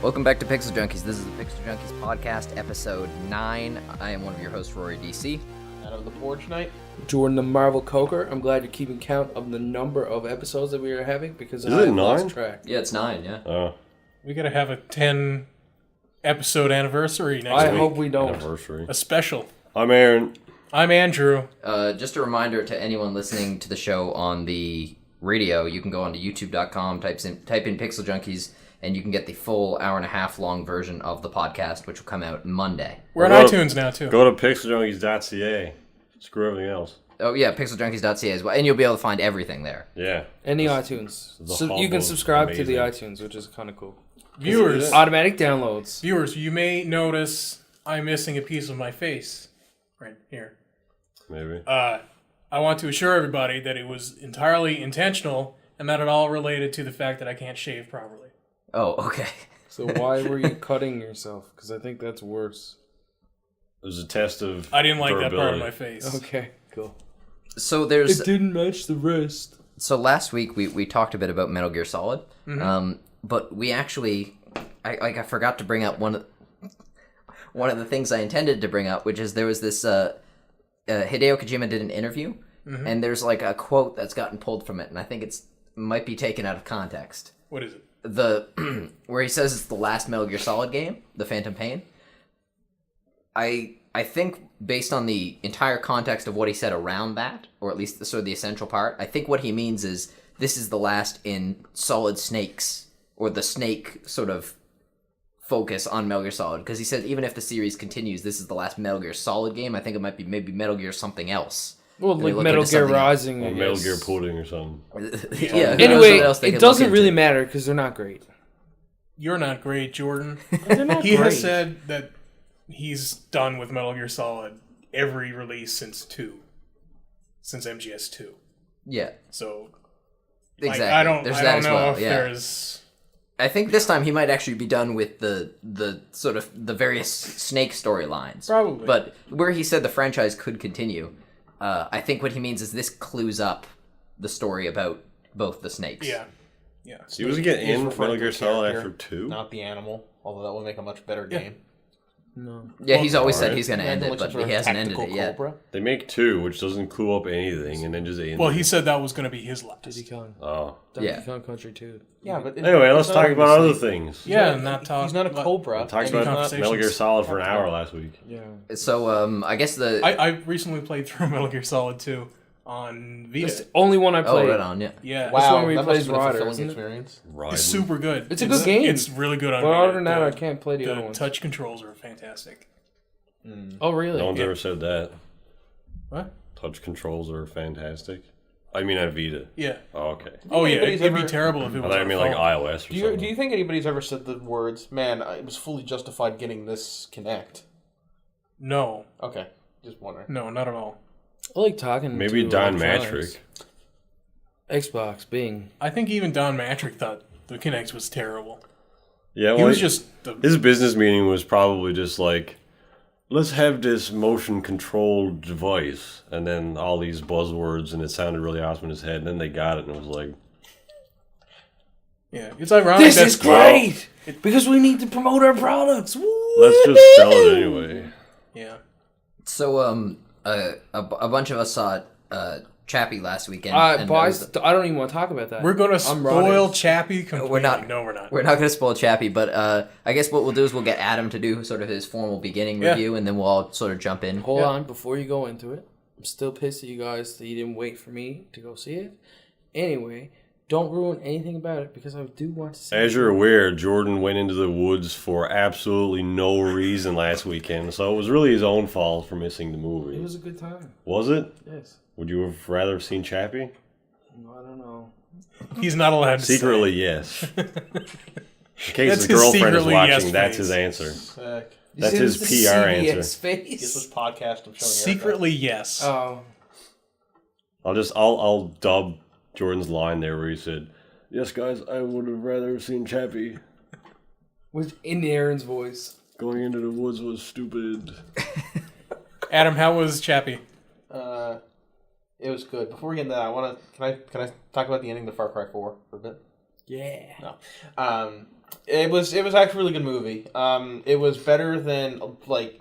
Welcome back to Pixel Junkies. This is the Pixel Junkies podcast, episode 9. I am one of your hosts, Rory DC. Out of the Forge Knight. Jordan the Marvel Coker. I'm glad you're keeping count of the number of episodes that we are having because Is I it have 9? lost track. Yeah, it's 9, yeah. Oh. We gotta have a 10 episode anniversary next I week. hope we don't. Anniversary. A special. I'm Aaron. I'm Andrew. Just a reminder to anyone listening to the show on the radio, you can go onto youtube.com, type in Pixel Junkies, and you can get the full hour-and-a-half long version of the podcast, which will come out Monday. We're on iTunes now, too. Go to PixelJunkies.ca. Screw everything else. Oh, yeah, PixelJunkies.ca as well, and you'll be able to find everything there. Yeah. And the iTunes. the So you humble can subscribe to the amazing. iTunes, which is kind of cool. Viewers, Automatic downloads. you may notice I'm missing a piece of my face. Right here. Maybe. I want to assure everybody that it was entirely intentional and not at all related to the fact that I can't shave properly. Oh, okay. So why were you cutting yourself? Because I think that's worse. It was a test of I didn't like that part of durability. my face. Okay, cool. So there's... It didn't match the rest. So last week we talked a bit about Metal Gear Solid, but we actually... I forgot to bring up one of the things I intended to bring up, which is there was this... Hideo Kojima did an interview, and there's like a quote that's gotten pulled from it, and I think it's might be taken out of context. What is it? Where he says it's the last Metal Gear Solid game, The Phantom Pain. I think based on the entire context of what he said around that, or at least the essential part, I think what he means is this is the last in Solid Snake's, or the Snake sort of focus on Metal Gear Solid, because he said even if the series continues, this is the last Metal Gear Solid game. I think it might be maybe Metal Gear something else. Well, They like look Metal into Gear something Rising. Or I Metal guess. Gear Pudding or something. Yeah. Anyway, else they it could doesn't look really into. matter because they're not great. You're not great, Jordan. They're not He great. has said that he's done with Metal Gear Solid every release since MGS2. Yeah, So exactly. I don't There's that as know well. if Yeah. there's I think this time he might actually be done with the sort of the various Snake storylines. Probably. But where he said the franchise could continue, I think what he means is this clues up the story about both the Snakes. yeah. So he was getting in referring Metal to Gear the Solid character, after 2? not the animal. Although that would make a much better game. No. Yeah, he's always said Alright. he's going to end Imagine it, like some but sort he of hasn't ended tactical it yet. Cobra. They make 2, which doesn't clue up anything, and then just end Well, it. he said that was going to be his last. Diddy Kong. Oh. Donkey Yeah. Kong Country 2. Yeah, but Anyway, let's it's not talk even about the other same. things. Yeah, not talk. He's not a Cobra. We talked Any about conversations? Metal Gear Solid for an hour last week. Yeah. So I guess the... I recently played through Metal Gear Solid 2 on Vita. That's the only one I oh, played. right on, yeah. Yeah. That's Wow, when we that plays must have been a Ryder, fulfilling isn't it? experience. Riding. It's super good. It's a good game. It's really good on But Vita. other than that, The- I can't play the other The ones. touch controls are fantastic. Oh, really? No one's Yeah. ever said that. What? Touch controls are fantastic. I mean on Vita. Yeah. Oh, okay. Oh, yeah. anybody's It'd be ever- terrible if it I was thought I on mean phone. like iOS or Do you something. think anybody's ever said the words, "Man, it was fully justified getting this Kinect"? No. Okay, just wondering. No, not at all. I like talking Maybe to Don electronics. Matrick. Xbox, Bing. I think even Don Matrick thought the Kinect was terrible. Yeah, He well, was just... his business meeting was probably just like, let's have this motion controlled device, and then all these buzzwords, and it sounded really awesome in his head, and then they got it, and it was like, Yeah. It's ironic This that... is great! Because we need to promote our products. Woo! let's just sell it anyway. Yeah. So a bunch of us saw Chappie last weekend. and Boys, I don't even want to talk about that. We're going to I'm spoil rotted. Chappie completely. We're not. No, we're not. We're not going to spoil Chappie, but I guess what we'll do is we'll get Adam to do sort of his formal beginning Yeah. review, and then we'll all sort of jump in. Hold Yeah. on, before you go into it, I'm still pissed at you guys that you didn't wait for me to go see it. Anyway, don't ruin anything about it because I do want to see As it. you're aware, Jordan went into the woods for absolutely no reason last weekend, so it was really his own fault for missing the movie. It was a good time. Was it? Yes. Would you have rather have seen Chappie? I don't know. He's not allowed to Secretly, say. yes. In case That's his his girlfriend is secretly watching, yes that's face. his answer. Sick. That's You his see PR the answer. CBS Get face. this podcast of showing Secretly, yes. Oh. I'll dub Jordan's line there where he said, "Yes, guys, I would have rather seen Chappie. With in Aaron's voice. Going into the woods was stupid." Adam, how was Chappie? It was good. Before we get into that, can I talk about the ending of Far Cry 4 for a bit? Yeah. No. It was actually a really good movie. It was better than like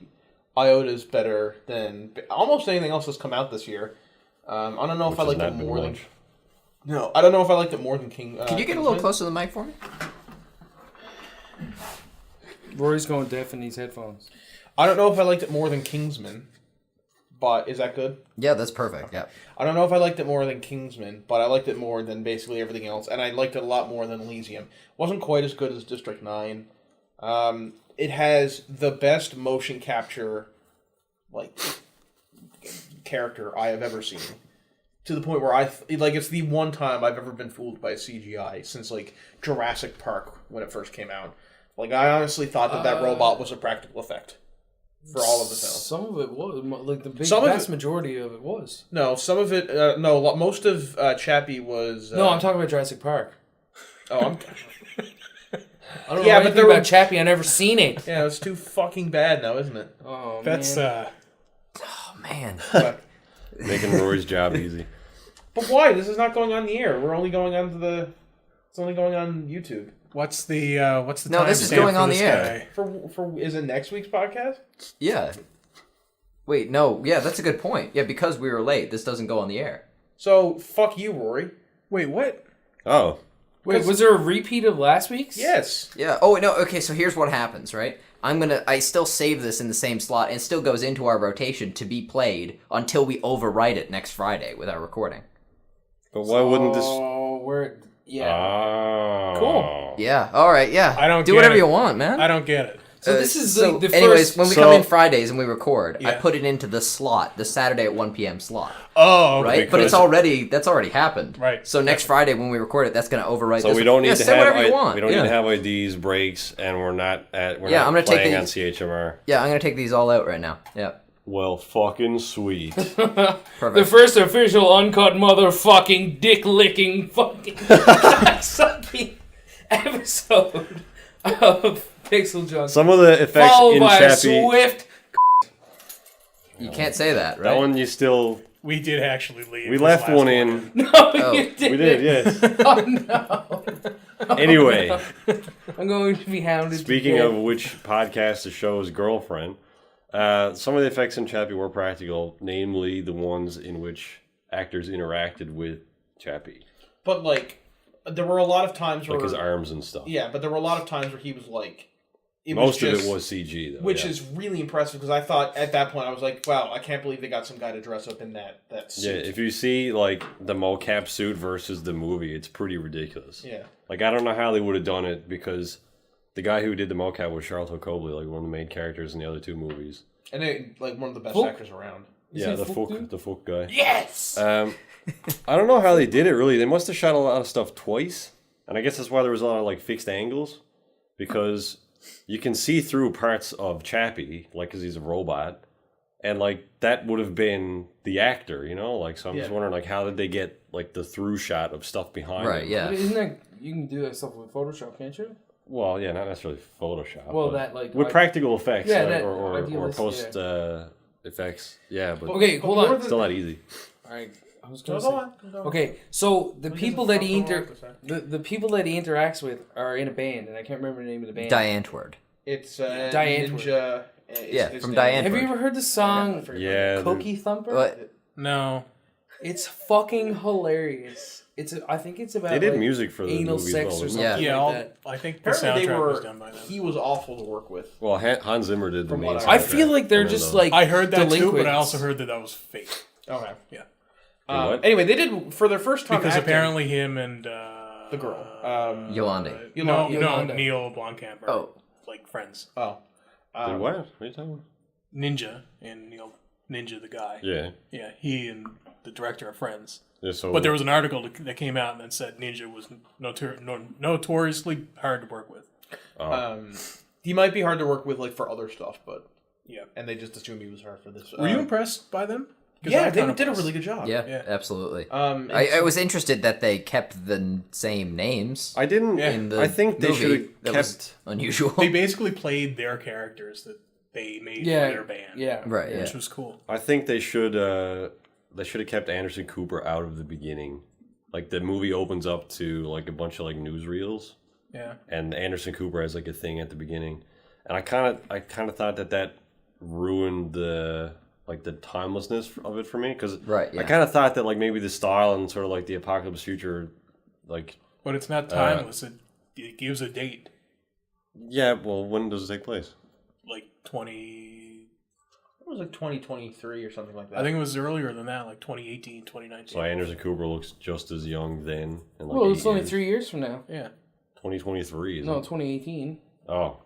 Iota's better than almost anything else that's come out this year. I don't know if I liked it more than. No, I don't know if I liked it more than King. Can you get a little closer to the mic for me? Rory's going deaf in these headphones. I don't know if I liked it more than Kingsman, but is that good? Yeah, that's perfect. Yeah. I don't know if I liked it more than Kingsman, but I liked it more than basically everything else, and I liked it a lot more than Elysium. Wasn't quite as good as District 9. It has the best motion capture, like, character I have ever seen. To the point where it's the one time I've ever been fooled by CGI since, like, Jurassic Park when it first came out. Like, I honestly thought that robot was a practical effect for all of the film. Some of it was. Like, the vast majority of it was. No, some of it, most of Chappie was... no, I'm talking about Jurassic Park. Oh, I don't know anything about Chappie. I've never seen it. Yeah, it's too fucking bad now, isn't it? Oh, That's man. Oh man. Making Rory's job easy. But why? This is not going on the air. We're only going on to it's only going on YouTube. what's the No, this is going on the air. For is it next week's podcast? Yeah. Wait, no. Yeah, that's a good point. Yeah, because we were late, this doesn't go on the air. So fuck you, Rory. Wait, what? Oh. Wait, was there a repeat of last week's? Yes. Yeah. Oh no. Okay. So here's what happens, right? I still save this in the same slot, and it still goes into our rotation to be played until we overwrite it next Friday with our recording. But why wouldn't this... Oh, yeah. Oh. Cool. Yeah. All right. Yeah. I don't do get whatever it. you want, man. I don't get it. So this is so like the anyways, first... when we come in Fridays and we record, I Yeah. put it into the slot, the Saturday at 1 p.m. slot. Oh, okay. Right? But that's already happened. Right. So next Friday when we record it, that's going to overwrite So this. we don't need yeah, to say have whatever you want. we don't need to have IDs, breaks, and we're not I'm gonna take playing on these- CHMR. Yeah, I'm going to take these all out right now. Yeah. Well, fucking sweet. Perfect. The first official uncut motherfucking dick-licking fucking sucking episode of Pixel Junkies. Some of the effects Followed in by a Chappie... swift... You can't say that, right? That one you still... We did actually leave. We this left last one in. No, Oh, you didn't. We did, yes. Oh, no. Anyway, I'm going to be hounded. speaking to of which podcast the show's girlfriend, some of the effects in Chappie were practical, namely the ones in which actors interacted with Chappie. But like, there were a lot of times where Like his arms and stuff. yeah, but there were a lot of times where he was like, Most of it was CG, though. which yeah. is really impressive because I thought at that point I was like, wow, I can't believe they got some guy to dress up in that Yeah, suit. if you see, like, the mocap suit versus the movie, it's pretty ridiculous. Yeah. Like, I don't know how they would have done it, because the guy who did the mocap was Charlton Copley, like, one of the main characters in the other two movies. And they, like one of the best Fook? actors around. Yeah, he the Fook Fook, dude? the Fook guy. Yes! I don't know how they did it, really. They must have shot a lot of stuff twice, and I guess that's why there was a lot of, like, fixed angles, because you can see through parts of Chappie, like, because he's a robot, and, like, that would have been the actor, you know? Like, so I'm just Yeah. wondering, like, how did they get, like, the through shot of stuff behind Right, him? yeah. But isn't that... You can do that stuff with Photoshop, can't you? Well, yeah, not necessarily Photoshop. Well, but that, like... with practical effects, Yeah, like, that or idealist, post effects, yeah, but Okay, hold more on. than- still not easy. Alright, I was No, going go to on. say... Okay, so the people that he fucking wrong the people that he interacts with are in a band, and I can't remember the name of the band. Diantword. It's Diane Ninja. Yeah, his from name. Diane. Have you ever heard the song Yeah, Cookie Thumper? What? No. It's fucking hilarious. I think it's about they did like, music for the anal movie as sex well, or didn't something Yeah. Yeah, like that. I think the Apparently they soundtrack were. was done by them. He was awful to work with. Well, Hans Zimmer did the From main what I soundtrack. feel like they're And then just the- like I heard that too, but I delinquents. also heard that was fake. Okay. Yeah. What? Anyway, they did for their first time. Because acting, apparently him and the girl. Yolandi. No, Yolanda. Neil Blomkamp are Oh. like friends. Oh. Did what? What are you talking about? Ninja and Neil Ninja the guy. Yeah. Yeah, he and the director are friends. Yeah, so But there was an article that came out and said Ninja was notoriously hard to work with. He might be hard to work with, like for other stuff, but Yeah. and they just assumed he was hard for this. Were you impressed by them? 'Cause Yeah, I'm they kinda did a impressed. really good job. Yeah, Yeah. absolutely. I I was interested that they kept the same names I didn't. in the I think they movie. should have That kept. was unusual. They basically played their characters that they made Yeah, for their band. yeah, Right, yeah. yeah. Which was cool. I think they should have kept Anderson Cooper out of the beginning. Like the movie opens up to like a bunch of like newsreels, Yeah. And Anderson Cooper has like a thing at the beginning, and I kind of thought that ruined the timelessness of it for me, because Right, yeah. I kind of thought that like maybe the style and sort of like the apocalypse future, like But it's not timeless. It gives a date. yeah. Well, when does it take place? Like 20... It was like 2023 or something like that. I think it was earlier than that, like 2018, 2019. So Anderson Cooper looks just as young then. In like Well, 8 it's only years. 3 years from now. Yeah. 2023. Isn't No, it? 2018. Oh,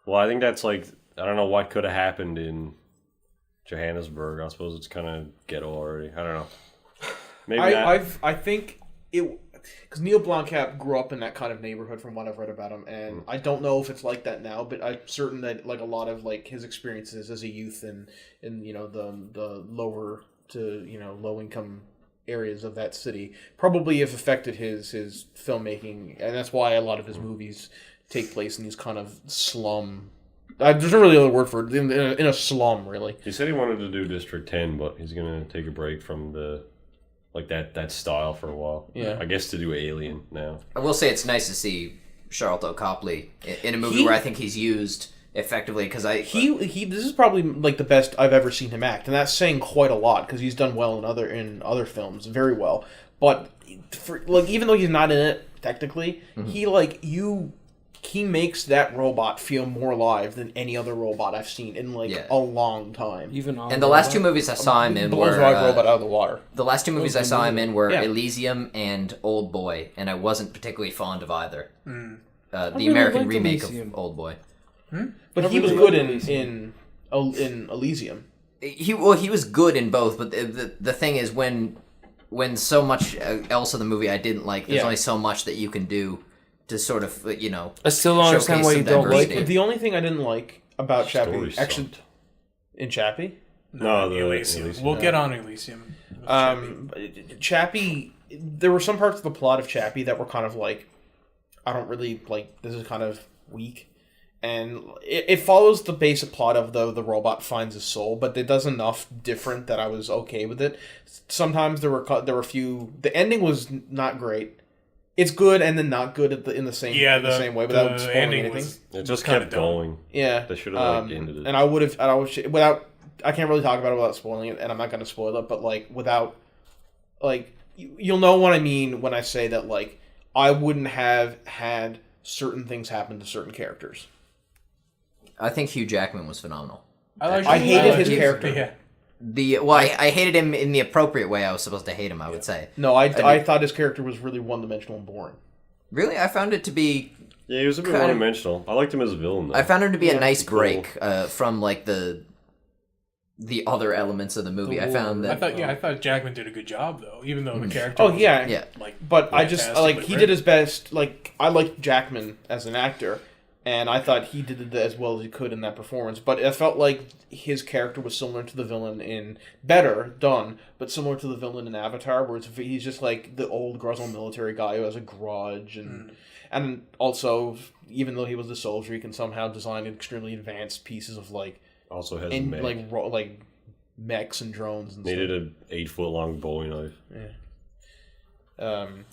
well, I think that's like I don't know what could have happened in Johannesburg. I suppose it's kind of ghetto already. I don't know. Maybe not. I think it, because Neil Blomkamp grew up in that kind of neighborhood from what I've read about him, and I don't know if it's like that now, but I'm certain that like a lot of like his experiences as a youth in you know the lower to low income areas of that city probably have affected his filmmaking, and that's why a lot of his movies take place in these kind of slum. There's not really another word for it. In a slum, really. He said he wanted to do District 10, but he's gonna take a break from the that style for a while. Yeah. I guess to do Alien now. I will say it's nice to see Charlton Copley in a movie where I think he's used effectively, because this is probably like the best I've ever seen him act, and that's saying quite a lot because he's done well in other films, very well. But for, like, even though he's not in it technically, he makes that robot feel more alive than any other robot I've seen in a long time. Even on and the last two movies I saw him in blows were live robot out of the water. the last two movies I saw him in were Yeah. Elysium and Old Boy, and I wasn't particularly fond of either. The really American liked remake Elysium. of Old Boy. But he was good in Elysium. He was good in both, but the thing is when so much else of the movie I didn't like, there's Yeah. only so much that you can do to sort of I still don't understand showcase why some you don't like diversity. it. The only thing I didn't like about Story Chappie, actually, sucked. in Chappie, No, the Elysium. Elysium. We'll get on Elysium. Chappie, there were some parts of the plot of Chappie that were kind of like, I don't really like, this is kind of weak. And it follows the basic plot of the robot finds his soul, but it does enough different that I was okay with it. Sometimes there were a few, the ending was not great. It's good and then not good in the same way without spoiling ending anything. It just kinda kept dumb. going. Yeah, They should have ended it. And I would without. I can't really talk about it without spoiling it, and I'm not going to spoil it. But like without, like you'll know what I mean when I say that. Like I wouldn't have had certain things happen to certain characters. I think Hugh Jackman was phenomenal. I hated his his character. Yeah. I hated him in the appropriate way I was supposed to hate him, I would say. No, I thought his character was really one-dimensional and boring. Really, I found it to be. Yeah, he was a bit kind of- one-dimensional. I liked him as a villain, though. I found him to be a nice cool. break from like the other elements of the movie. I found I that. thought Jackman did a good job though, even though the character. Oh yeah, Yeah. But I just like fantastically he written. did his best. Like I liked Jackman as an actor, and I thought he did it as well as he could in that performance. But it felt like his character was similar to the villain in better done, but similar to the villain in Avatar, where he's just like the old grizzled military guy who has a grudge, and also even though he was a soldier, he can somehow design extremely advanced pieces of like Also has a and mech. like mechs and drones and Needed stuff. an 8-foot-long Bowie knife.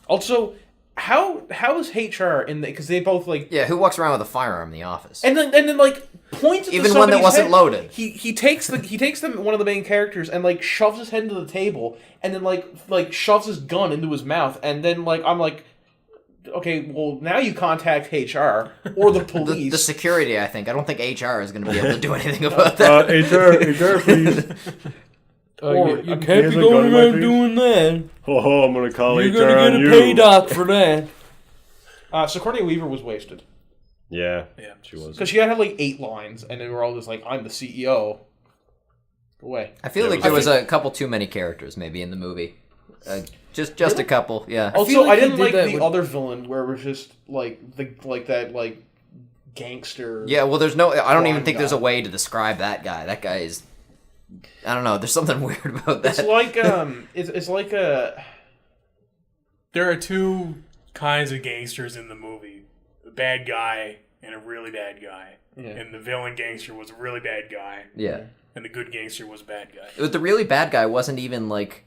Also, how is HR in the, because they both like Yeah, who walks around with a firearm in the office? and then like points at Even one that somebody's wasn't head. loaded. He takes one of the main characters and like shoves his head into the table and then like shoves his gun into his mouth, and then like I'm like, okay, well now you contact HR or the police. The security, I think. I don't think HR is going to be able to do anything about that. HR, please. Or you a- can't here's be a going gun in my around face. doing that. Oh, I'm gonna call You're HR gonna on get a you. pay doc for that. Sigourney Weaver was wasted Yeah, Yeah. she was. because she had like 8 lines and they were all just like, I'm the CEO. Go away. I feel like there was a couple too many characters maybe in the movie. Just a couple, yeah. Also, feel like I didn't he did like that the with- other villain where it was just like that gangster. Yeah, well, there's no. I don't even Blonde think there's a guy. way to describe that guy. That guy is. I don't know. There's something weird about that. It's like it's like a There are two kinds of gangsters in the movie: a bad guy and a really bad guy. Yeah. And the villain gangster was a really bad guy, Yeah, and the good gangster was a bad guy. but the really bad guy wasn't even like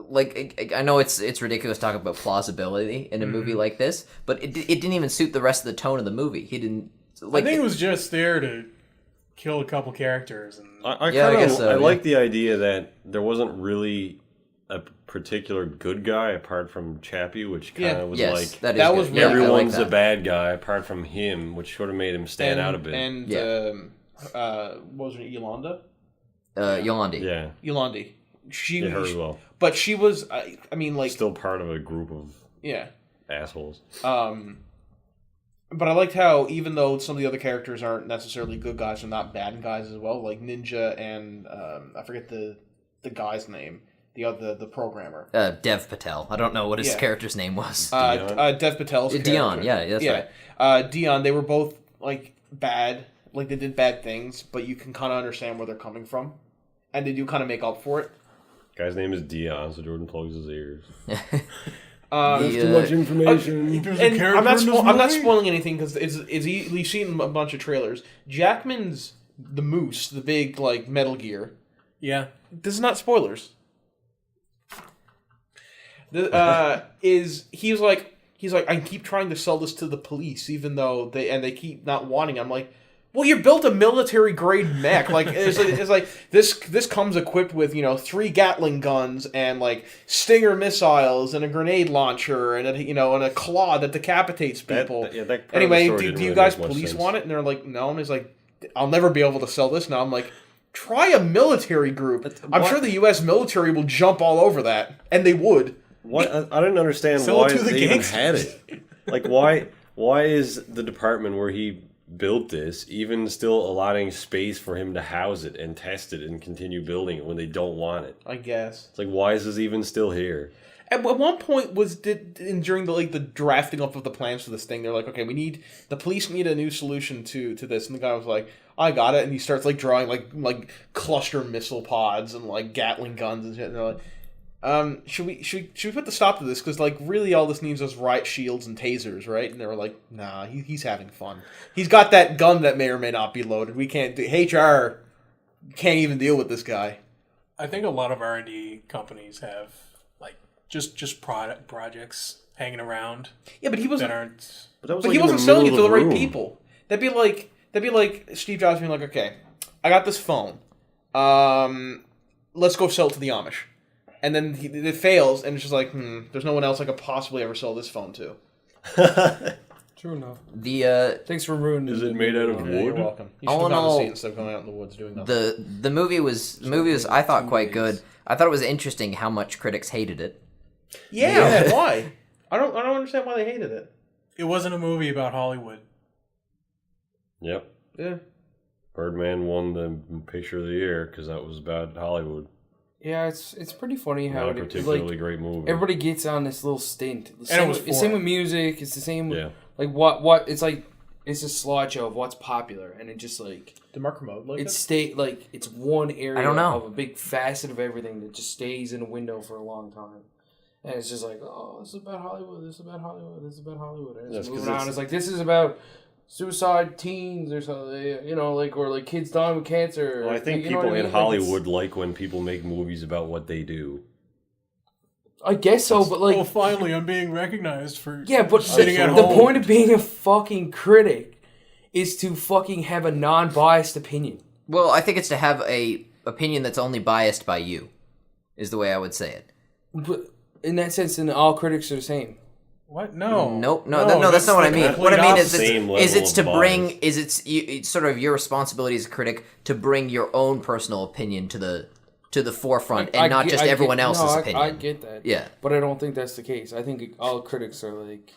like I know it's ridiculous talking about plausibility in a movie like this, but it didn't even suit the rest of the tone of the movie. He didn't. Like, I think it was just there to kill a couple characters. And I guess so, I yeah. like the idea that there wasn't really a particular good guy apart from Chappie, which kind of was yes, like that that is was good. really- Yeah, I like everyone's that. a bad guy apart from him, which sort of made him stand out a bit. And what was her name? Yolanda? Yolandi. Yeah, Yolandi. She yeah, her as well. But she was, I mean, like, Still part of a group of yeah. assholes. But I liked how, even though some of the other characters aren't necessarily good guys, they're not bad guys as well. Like Ninja and I forget the guy's name, the programmer. Dev Patel. I don't know what his Yeah. character's name was. Dev Patel's character. Dion. Yeah, that's right. Dion. They were both like bad, like they did bad things, but you can kind of understand where they're coming from, and they do kind of make up for it. Guy's name is Dion, so Jordan plugs his ears. There's too much information. There's a And character I'm not, in this I'm not movie? spoiling anything because we've seen a bunch of trailers. Jackman's the moose, the big like Metal Gear. Yeah. This is not spoilers. He's like I keep trying to sell this to the police even though they keep not wanting it. I'm like, well, you built a military grade mech. Like it's like this comes equipped with 3 Gatling guns and like Stinger missiles and a grenade launcher and a claw that decapitates people. That part of the Anyway, story do didn't you really guys make much police sense. want it? And they're like, no. And he's like, I'll never be able to sell this now. I'm like, try a military group. I'm what? sure the U.S. military will jump all over that, and they would. What I didn't understand Sell why it to the they even gangsters. had it. Like why is the department where he built this even still allotting space for him to house it and test it and continue building it when they don't want it? I guess. It's like, why is this even still here? At one point during the drafting up of the plans for this thing, they're like, okay, the police need a new solution to this, and the guy was like, I got it, and he starts like drawing like cluster missile pods and like Gatling guns and shit, and they're like, should we put the stop to this? Because like really all this needs is riot shields and tasers, right? And they were like, nah, he's having fun. He's got that gun that may or may not be loaded. We can't do HR can't even deal with this guy. I think a lot of R&D companies have like just projects hanging around Yeah, but he that wasn't. aren't. But he wasn't selling it to the right people. That'd be like Steve Jobs being like, okay, I got this phone. Let's go sell it to the Amish. And then it fails, and it's just like, there's no one else I could possibly ever sell this phone to. True enough. The Thanks for ruining. Is it made out of Yeah, you're wood? welcome. You All should in have gone to all, see it instead of going out in the woods doing nothing. the movie was I thought quite good. I thought it was interesting how much critics hated it. Yeah, why? I don't understand why they hated it. It wasn't a movie about Hollywood. Yep. Yeah. Birdman won the picture of the year because that was about Hollywood. Yeah, it's pretty funny how Not a it, particularly like, great movie. everybody gets on this little stint. And it was It's same with music. It's the same. Yeah. Like what it's like. It's a slideshow of what's popular, and it just like Did Mark Kermode like it's it? it's one area I don't know. of a big facet of everything that just stays in a window for a long time. And it's just like, oh, this is about Hollywood. This is about Hollywood. This is about Hollywood. And Yes, it's 'cause moving on. it's- It's like this is about suicide teens or something, or kids dying with cancer. Well, I think you know people what I in mean? Like, Hollywood like when people make movies about what they do. I guess so, but like, Well, finally, I'm being recognized for yeah, but sitting at the home. point of being a fucking critic is to fucking have a non-biased opinion. Well, I think it's to have a opinion that's only biased by you, is the way I would say it. But in that sense, then all critics are the same. What? No. Nope. No, that's not what I the mean. complete What I mean is opposite. Same it's to level of bring bias. it's sort of your responsibility as a critic to bring your own personal opinion to the forefront and not just everyone else's opinion. I get that. Yeah. But I don't think that's the case. I think all critics are like,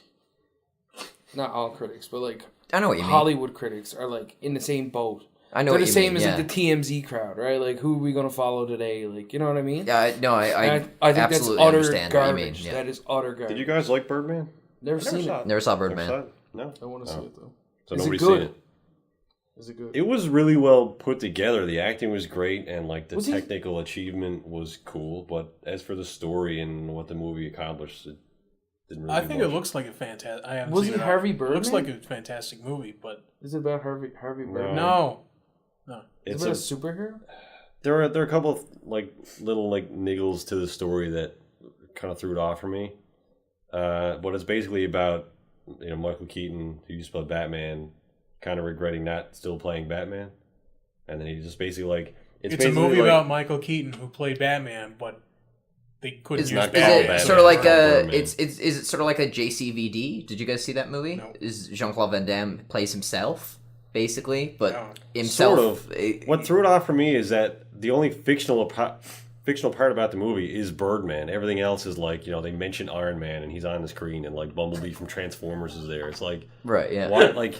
not all critics, but like I know what you mean. Hollywood critics are like in the same boat. I know They're what the you same mean, as yeah. like the TMZ crowd, right? Like, who are we gonna follow today? Like, you know what I mean? Yeah, I think absolutely that's utter understand garbage. what you mean. Yeah. That is utter garbage. Did you guys like Birdman? Never seen saw it? it. Never saw Never Birdman. saw it? No. I want to see it though. So Is it nobody's good? seen it. Is it good? It was really well put together. The acting was great, and like the Was he- technical achievement was cool. But as for the story and what the movie accomplished, it didn't really. I do think much. it looks like a fantastic. I haven't Was seen it it. Harvey It looks Birdman? like a fantastic movie, but Is it about Harvey Birdman? no. Is It's it about a superhero? there are a couple of like little like niggles to the story that kind of threw it off for me. But it's basically about Michael Keaton, who used to play Batman, kind of regretting not still playing Batman, and then he just basically like it's a movie about Michael Keaton who played Batman, but they couldn't use not Batman. Is it sort of like is it sort of like a JCVD? Did you guys see that movie? No. Is Jean-Claude Van Damme plays himself basically, but himself. Sort of. What threw it off for me is that the only fictional part about the movie is Birdman. Everything else is like, they mention Iron Man and he's on the screen, and like Bumblebee from Transformers is there. It's like, right, yeah. What, like,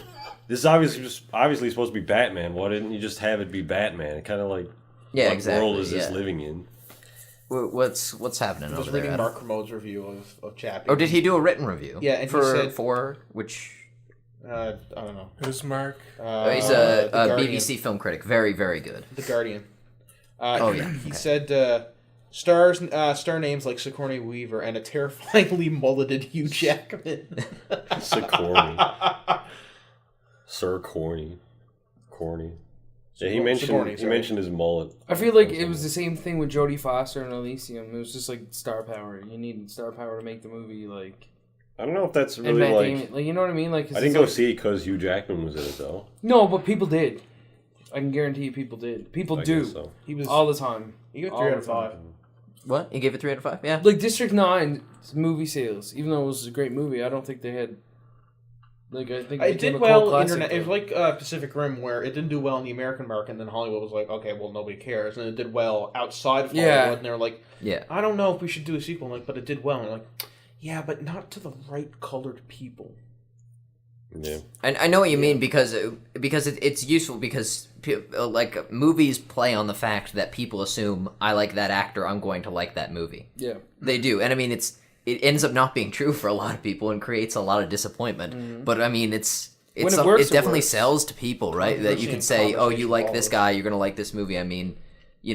this is obviously supposed to be Batman. Why didn't you just have it be Batman? Kind of like, yeah, what exactly, world is this living in? What's happening I was over there? reading Mark Kermode's review of Chappie. Oh, did he do a written review? Yeah, and for he said, for which. I don't know. Who's Mark? He's a BBC film critic. Very, very good. The Guardian. He okay. said star names like Sigourney Weaver and a terrifyingly mulleted Hugh Jackman. Sir Corny. Yeah, he mentioned his mullet. I feel like it was the same thing with Jodie Foster and Elysium. It was just like star power. You needed star power to make the movie like. I don't know if that's And really Matt like. Damon, like, you know what I mean? Like, I didn't go see it because Hugh Jackman was in it though. No, but people did. I can guarantee you, people did. People I do. guess so. He was all the time. He got All 3 the out of 5. time. What? You gave it 3 out of 5? Yeah. Like District 9 movie sales, even though it was a great movie, I don't think they had. Like, I think It did well. It was like Pacific Rim, where it didn't do well in the American market, and then Hollywood was like, okay, well, nobody cares, and it did well outside of Hollywood, and they were like, yeah, I don't know if we should do a sequel, like, but it did well, and like, yeah, but not to the right colored people. Yeah, I know what you mean because it's useful because like movies play on the fact that people assume I like that actor, I'm going to like that movie. Yeah, they do, and I mean it ends up not being true for a lot of people and creates a lot of disappointment. Mm-hmm. But I mean it definitely sells to people, right? That you can say, oh, you like this guy, you're gonna like this movie. I mean,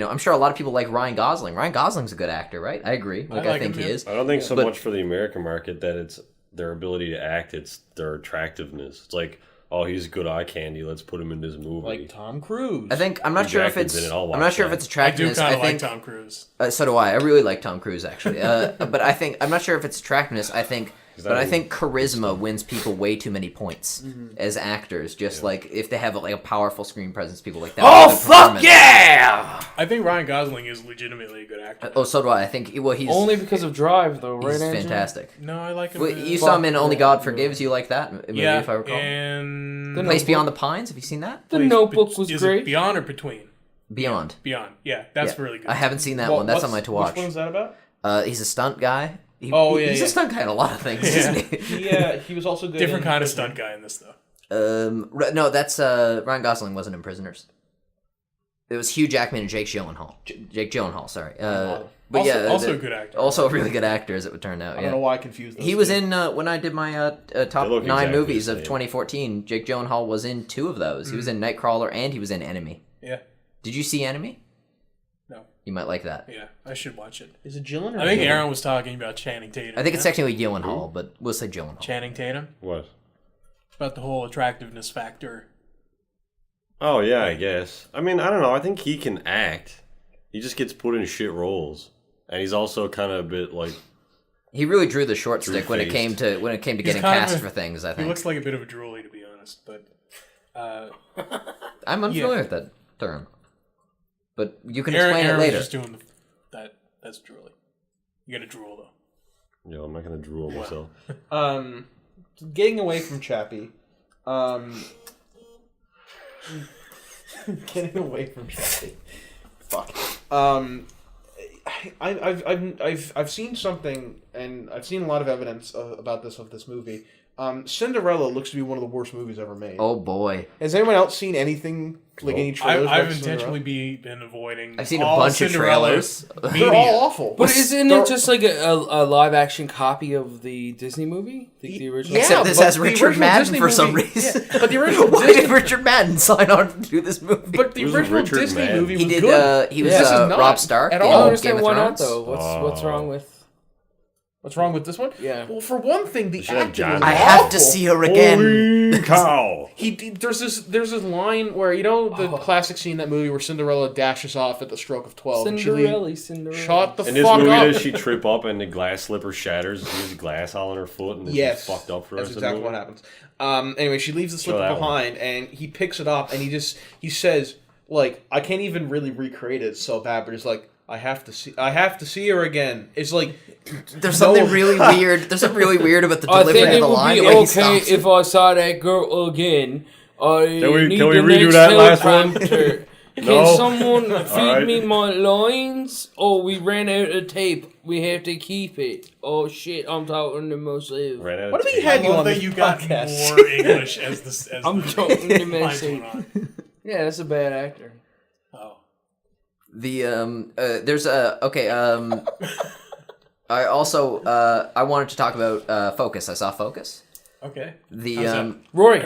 I'm sure a lot of people like Ryan Gosling. Ryan Gosling's a good actor, right? I agree. I think he is. I don't think so much for the American market that it's their ability to act, it's their attractiveness. It's like, oh, he's good eye candy, let's put him in this movie. Like Tom Cruise. I'm not sure if it's attractiveness. I do kind of like Tom Cruise. So do I really like Tom Cruise actually. But I'm not sure if it's attractiveness. I think charisma wins people way too many points as actors. Just like if they have like a powerful screen presence, people like that. Oh fuck yeah! I think Ryan Gosling is legitimately a good actor. So do I. I think he's only because of Drive though, right? He's Andrew? fantastic. No, I like him. Well, you saw him in Only God Forgives. You like that movie, if I recall. And Place Beyond the Pines. Have you seen that? The Notebook was is great. It Beyond or Between? Beyond. Beyond. Yeah, that's really good. I haven't seen that one. That's on my to watch. Which one's that about? He's a stunt guy. He's a stunt guy in a lot of things, isn't he? He was also good. Different kind of stunt guy in this though. No, that's Ryan Gosling wasn't in Prisoners. It was Hugh Jackman and Jake Gyllenhaal. Jake Gyllenhaal, sorry. But also a good actor. Also a really good actor, as it would turn out. I don't know why I confused those. He was in when I did my top 9 exactly movies of 2014. Jake Gyllenhaal was in 2 of those. He was in Nightcrawler and he was in Enemy. Yeah. Did you see Enemy? No. You might like that. Yeah, I should watch it. Is it Gyllenhaal? I think Aaron was talking about Channing Tatum. I think it's technically Gyllenhaal, but we'll say Gyllenhaal. Channing Tatum? What? About the whole attractiveness factor. Oh, yeah, I guess. I mean, I don't know. I think he can act. He just gets put in shit roles. And he's also kind of a bit like... He really drew the short stick when it came to getting cast for things, I think. He looks like a bit of a droolie, to be honest, but... I'm unfamiliar with that term. But you can explain it later. Was just doing that's drooly. You gotta drool, though. Yo, I'm not gonna drool myself. Getting away from Chappie. Getting away from Chappie. Fuck. I've seen something, and I've seen a lot of evidence about this movie. Cinderella looks to be one of the worst movies ever made. Oh boy! Has anyone else seen anything like any trailers? I've intentionally been avoiding. I've seen a bunch of trailers. They're all awful. But isn't it just like a live action copy of the Disney movie, the original? Yeah, except this has Richard Madden Disney for some movie, reason. Yeah, but the original Why did Richard Madden sign on to do this movie? But the original Disney movie was good. He was This is not Rob Stark. at in all. I don't understand Game of why not Thrones. though. What's wrong with? What's wrong with this one? Yeah. Well, for one thing, the should have acting John was I have to awful. see her again. Holy cow! There's this line where the classic scene in that movie where Cinderella dashes off at the stroke of 12. and she leaves- Cinderella. Shut the In this fuck movie, up. does she trip up and the glass slipper shatters? She has glass all on her foot and then Yes, she's fucked up for the that's rest of the exactly movie? what happens. Anyway, she leaves the slipper that behind, and he picks it up, and he says, like, I can't even really recreate it. It's so bad, but he's like, I have to see her again. It's like There's something really weird. There's something really weird about the I delivery think of it the would line be when he okay stops. if I saw that girl again. I need Can we the redo next that last one? teleprompter. Can No. someone feed Alright. me my lines? Oh, we ran out of tape. We have to keep it. Oh shit, I'm talking to myself. Ran out of What do we tape. have I you love on that this you got podcast? more English as the I'm talking to lines myself. went on. Yeah, that's a bad actor. Oh. There's a okay. I also I wanted to talk about Focus. I saw Focus. Okay. The How's that? Rory,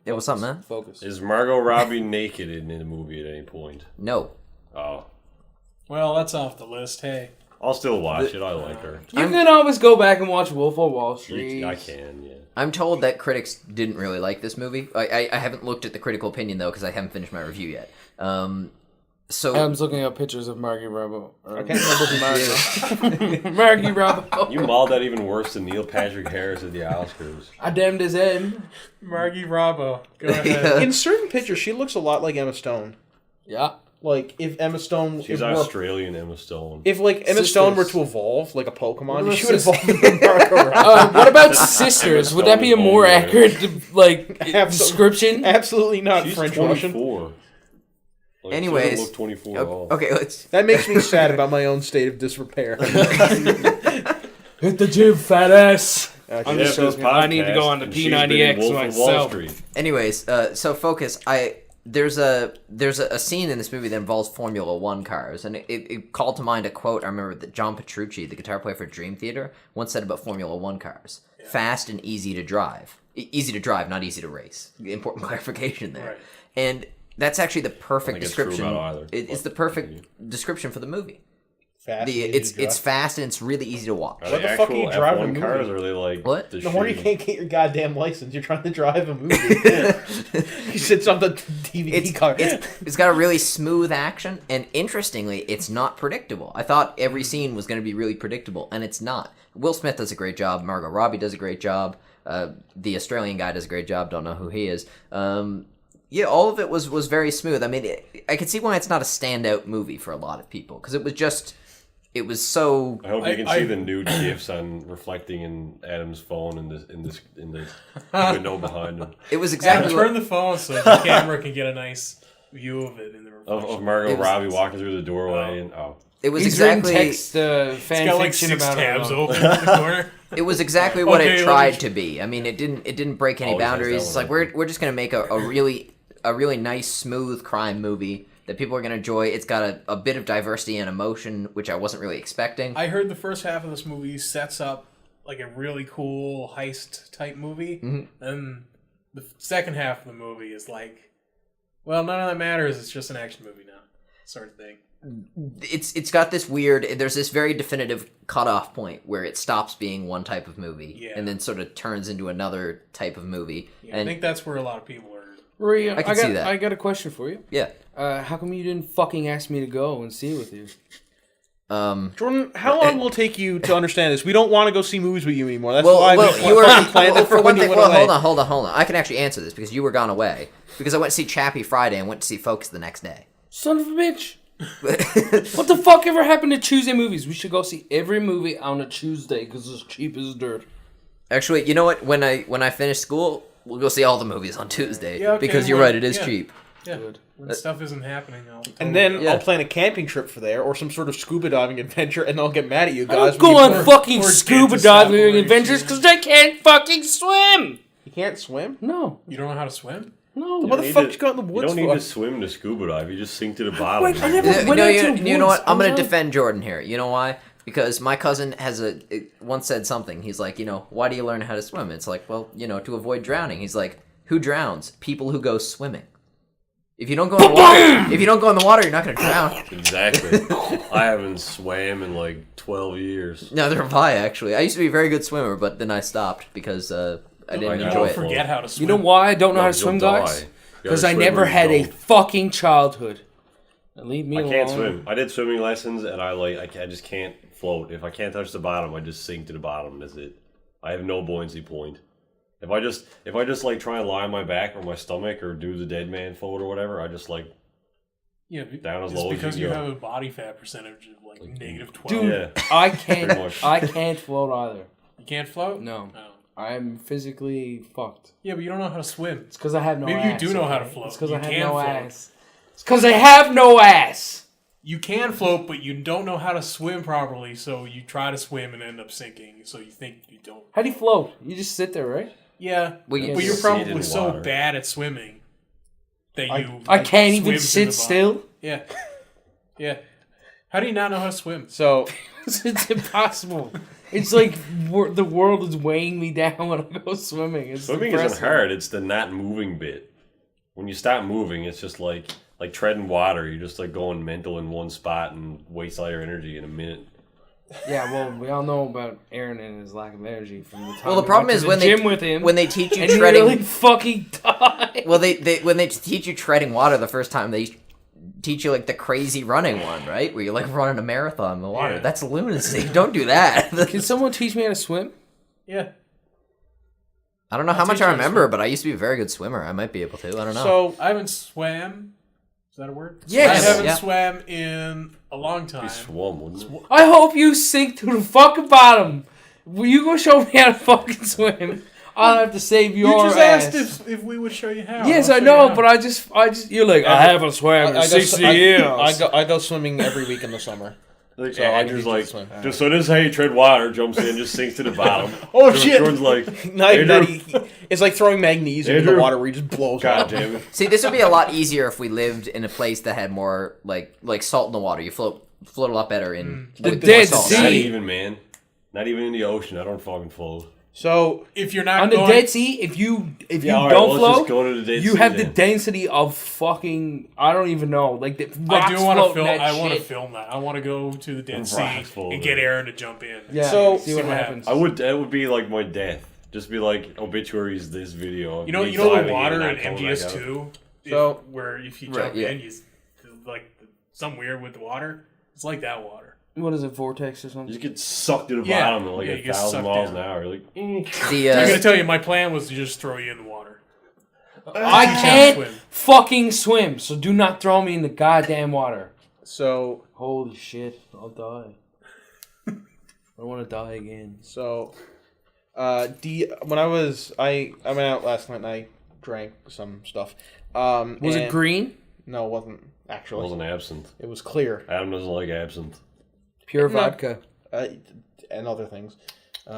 yeah, what's up, man? focus. Is Margot Robbie naked in the movie at any point? No, Oh. Well, that's off the list. Hey. I'll still watch it. I like her. You can always go back and watch Wolf of Wall Street. I can, yeah. I'm told that critics didn't really like this movie. I haven't looked at the critical opinion though because I haven't finished my review yet. So I'm just looking at pictures of Margie Robbo. I can't remember who Margie Robbo. You mauled that even worse than Neil Patrick Harris at the Oscars. I damned his head. Margie Robbo. Go ahead. In certain pictures, she looks a lot like Emma Stone. Yeah. Like if Emma Stone, She's were- Australian Emma Stone. if like Emma Sisters. Stone were to evolve like a Pokemon, about she would sis- evolve into Margot Robbie. What about sisters? Would that be a more accurate description? Absolutely not She's French 24. Russian. Like, Anyways, she doesn't look 24 at all. okay, let's. That makes me sad about my own state of disrepair. Hit the gym, fat ass. Okay. I'm just After this joking. I need to go on the podcast, and she's been in P90X Wolf of Wall myself. Street. Anyways, so Focus. There's a scene in this movie that involves Formula One cars, and it called to mind a quote I remember that John Petrucci, the guitar player for Dream Theater, once said about Formula One cars: fast and easy to drive. Easy to drive, not easy to race. Important clarification there. Right. And that's actually the perfect think it's true description. about either, It's the perfect description for the movie. Fast, It's fast and it's really easy to watch. Are What they the fuck are you actual driving a F1 movie? cars, or are they like What? the No wonder you shitty- can't get your goddamn license. You're trying to drive a movie. He sits on the DVD car. It's got a really smooth action, and interestingly, it's not predictable. I thought every scene was going to be really predictable, and it's not. Will Smith does a great job. Margot Robbie does a great job. The Australian guy does a great job. Don't know who he is. Yeah, all of it was very smooth. I mean, I could see why it's not a standout movie for a lot of people, because it was so. I hope you can I- see the nude gifs on reflecting in Adam's phone in the window behind him It was Adam, exactly. turn the phone so the camera can get a nice view of it in the reflection. of Margot It was- Robbie walking through the doorway and It was He's exactly. written text It's fan got like fiction 6 about tabs it. open in the corner. It was exactly what Okay, it let tried me- to be. I mean, it didn't break any Always has boundaries. that It's one, like I think. we're just gonna make a really nice, smooth crime movie that people are gonna enjoy. It's got a bit of diversity and emotion, which I wasn't really expecting. I heard the first half of this movie sets up like a really cool heist type movie, and the second half of the movie is like, well, none of that matters. It's just an action movie now, sort of thing. It's got this weird. There's this very definitive cutoff point where it stops being one type of movie Yeah. and then sort of turns into another type of movie. Yeah, I think that's where a lot of people are. Rory, I can see that. I got a question for you. Yeah. How come you didn't fucking ask me to go and see it with you? Jordan, how long will it take you to understand this? We don't want to go see movies with you anymore. That's Well, why you were fucking planned it for when one you thing. went Well, away. hold on. I can actually answer this because you were gone away. Because I went to see Chappie Friday and went to see Focus the next day. Son of a bitch. What the fuck ever happened to Tuesday movies? We should go see every movie on a Tuesday because it's cheap as dirt. Actually, you know what? When I finish school, we'll go see all the movies on Tuesday. Yeah, okay, because you're well, right, it is yeah. cheap. Yeah, when stuff isn't happening, I'll And then Yeah. I'll plan a camping trip for there, or some sort of scuba diving adventure, and I'll get mad at you I guys. don't go when you- on fucking or scuba dance diving escape adventures because I can't fucking swim. You can't swim. No, You don't know how to swim? no. What the need fuck to- you go in the You woods don't need for? to swim to scuba dive. You just sink to the bottom. Wait, I never- You Went know, out to you know woods, what? I'm going I to was defend Jordan here. You know why? Because my cousin once said something. He's like, why do you learn how to swim? It's like, well, to avoid drowning. He's like, who drowns? People who go swimming. If you don't go in the water, you're not gonna drown. Exactly. I haven't swam in like 12 years. Neither have I, actually. I used to be a very good swimmer, but then I stopped because I didn't I enjoy Don't it. forget how to swim. You know why I don't know how to you'll swim, die. guys? You gotta Because I swim never where you had a go. fucking childhood. Now leave me I alone. can't swim. I did swimming lessons, and I just can't float. If I can't touch the bottom, I just sink to the bottom. That's it. I have no buoyancy point. If I just like try and lie on my back or my stomach or do the dead man float or whatever, I just like down as it's low as because you you can have go. a body fat percentage of like -12. Dude, Yeah, I pretty can't. much. I can't float either. You can't float? No, Oh. I'm physically fucked. Yeah, but you don't know how to swim. It's because I have no Maybe ass. you do know how to okay? float. It's because You I have can no float. ass. It's because I have no ass. You can float, but you don't know how to swim properly, so you try to swim and end up sinking, so you think you don't. How do you float? You just sit there, right? Yeah, Well, you but you're just sit in probably the so water. bad at swimming that you... I can't even swim to the sit bottom. still. Yeah. Yeah. How do you not know how to swim? So It's impossible. It's like the world is weighing me down when I go swimming. It's Swimming depressing. isn't hard. It's the not moving bit. When you stop moving, it's just like treading water. You're just like going mental in one spot and waste all your energy in a minute. Yeah, well, we all know about Aaron and his lack of energy from the time. Well, the we problem went is to when the they gym with him, when they teach you and he treading. really fucking died. Well, they when they teach you treading water the first time, they teach you like the crazy running one, right? Where you're like running a marathon in the water. Yeah. That's lunacy. Don't do that. Can someone teach me how to swim? Yeah. I don't know how I'll much teach you I how to remember, but I used to be a very good swimmer. I might be able to. I don't know. so I haven't swam. Is that a word? Yes. I haven't Yeah. swam in a long time. Be swum, wouldn't it? I hope you sink to the fucking bottom. Will you go show me how to fucking swim? I'll have to save your You just ass. asked if we would show you how. Yes, I'll I show know, you how. but I just, you're like, I haven't swam in 60 years. I go swimming every week in the summer. Like, So I Andrew's can like, just swim. just so this is how you tread water. Jumps in, just sinks to the bottom. Oh, shit. Jordan's like, Not even that Andrew, it's like throwing magnesium in Andrew. the water where he just blows God up. damn it. See, this would be a lot easier if we lived in a place that had more like salt in the water. You float a lot better in The with Dead more salt. Sea. Not even, man. Not even in the ocean. I don't fucking float. So If you're not On the going, Dead Sea, if you Yeah, all right, don't let's float, just go to the Dead you Sea have the then. density of fucking, I don't even know, like the I rocks do want to floating film. that I want to shit. film that. I want to go to the Dead Sea Rocks floating. and get Aaron to jump in. Yeah, So- see what happens. That would be like my death. Just be like obituaries. This video. of You know me the diving in water and in not coming back out. MGS2, So- where if you Right, jump yeah. in, you like something weird with the water. It's like that water. What is it, vortex or You something? just get sucked to the Yeah. bottom at like Yeah, you get 1,000 sucked miles down. an hour. You're like, The I'm gonna tell you, my plan was to just throw you in the water. I can't can't swim. fucking swim, so do not throw me in the goddamn water. so Holy shit, I'll die. I want to die again. when I went out last night and I drank some stuff. Was it green? No, it wasn't I actually. wasn't absinthe. It was clear. Adam doesn't like absinthe. Pure No. vodka. And other things.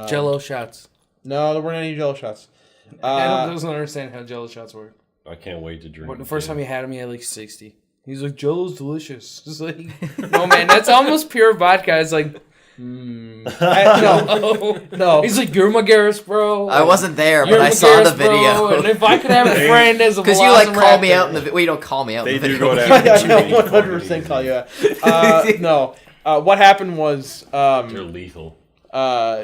Jello shots. No, there weren't any Jello shots. Adam doesn't understand how Jello shots work. I can't wait to drink. But the first yeah. time he had him, he had like 60. He's like, Jello's delicious. It's like, no man, that's almost pure vodka. It's like, no, oh. no. He's like, you're Magaris, bro. I wasn't there, You're but I saw the Magaris, bro. And video. if I could have a friend as a Because you like call me Velociraptor- out in the well, you don't call me out. They in the do video. go I down. know 100% call you out. No. What happened was They're lethal. I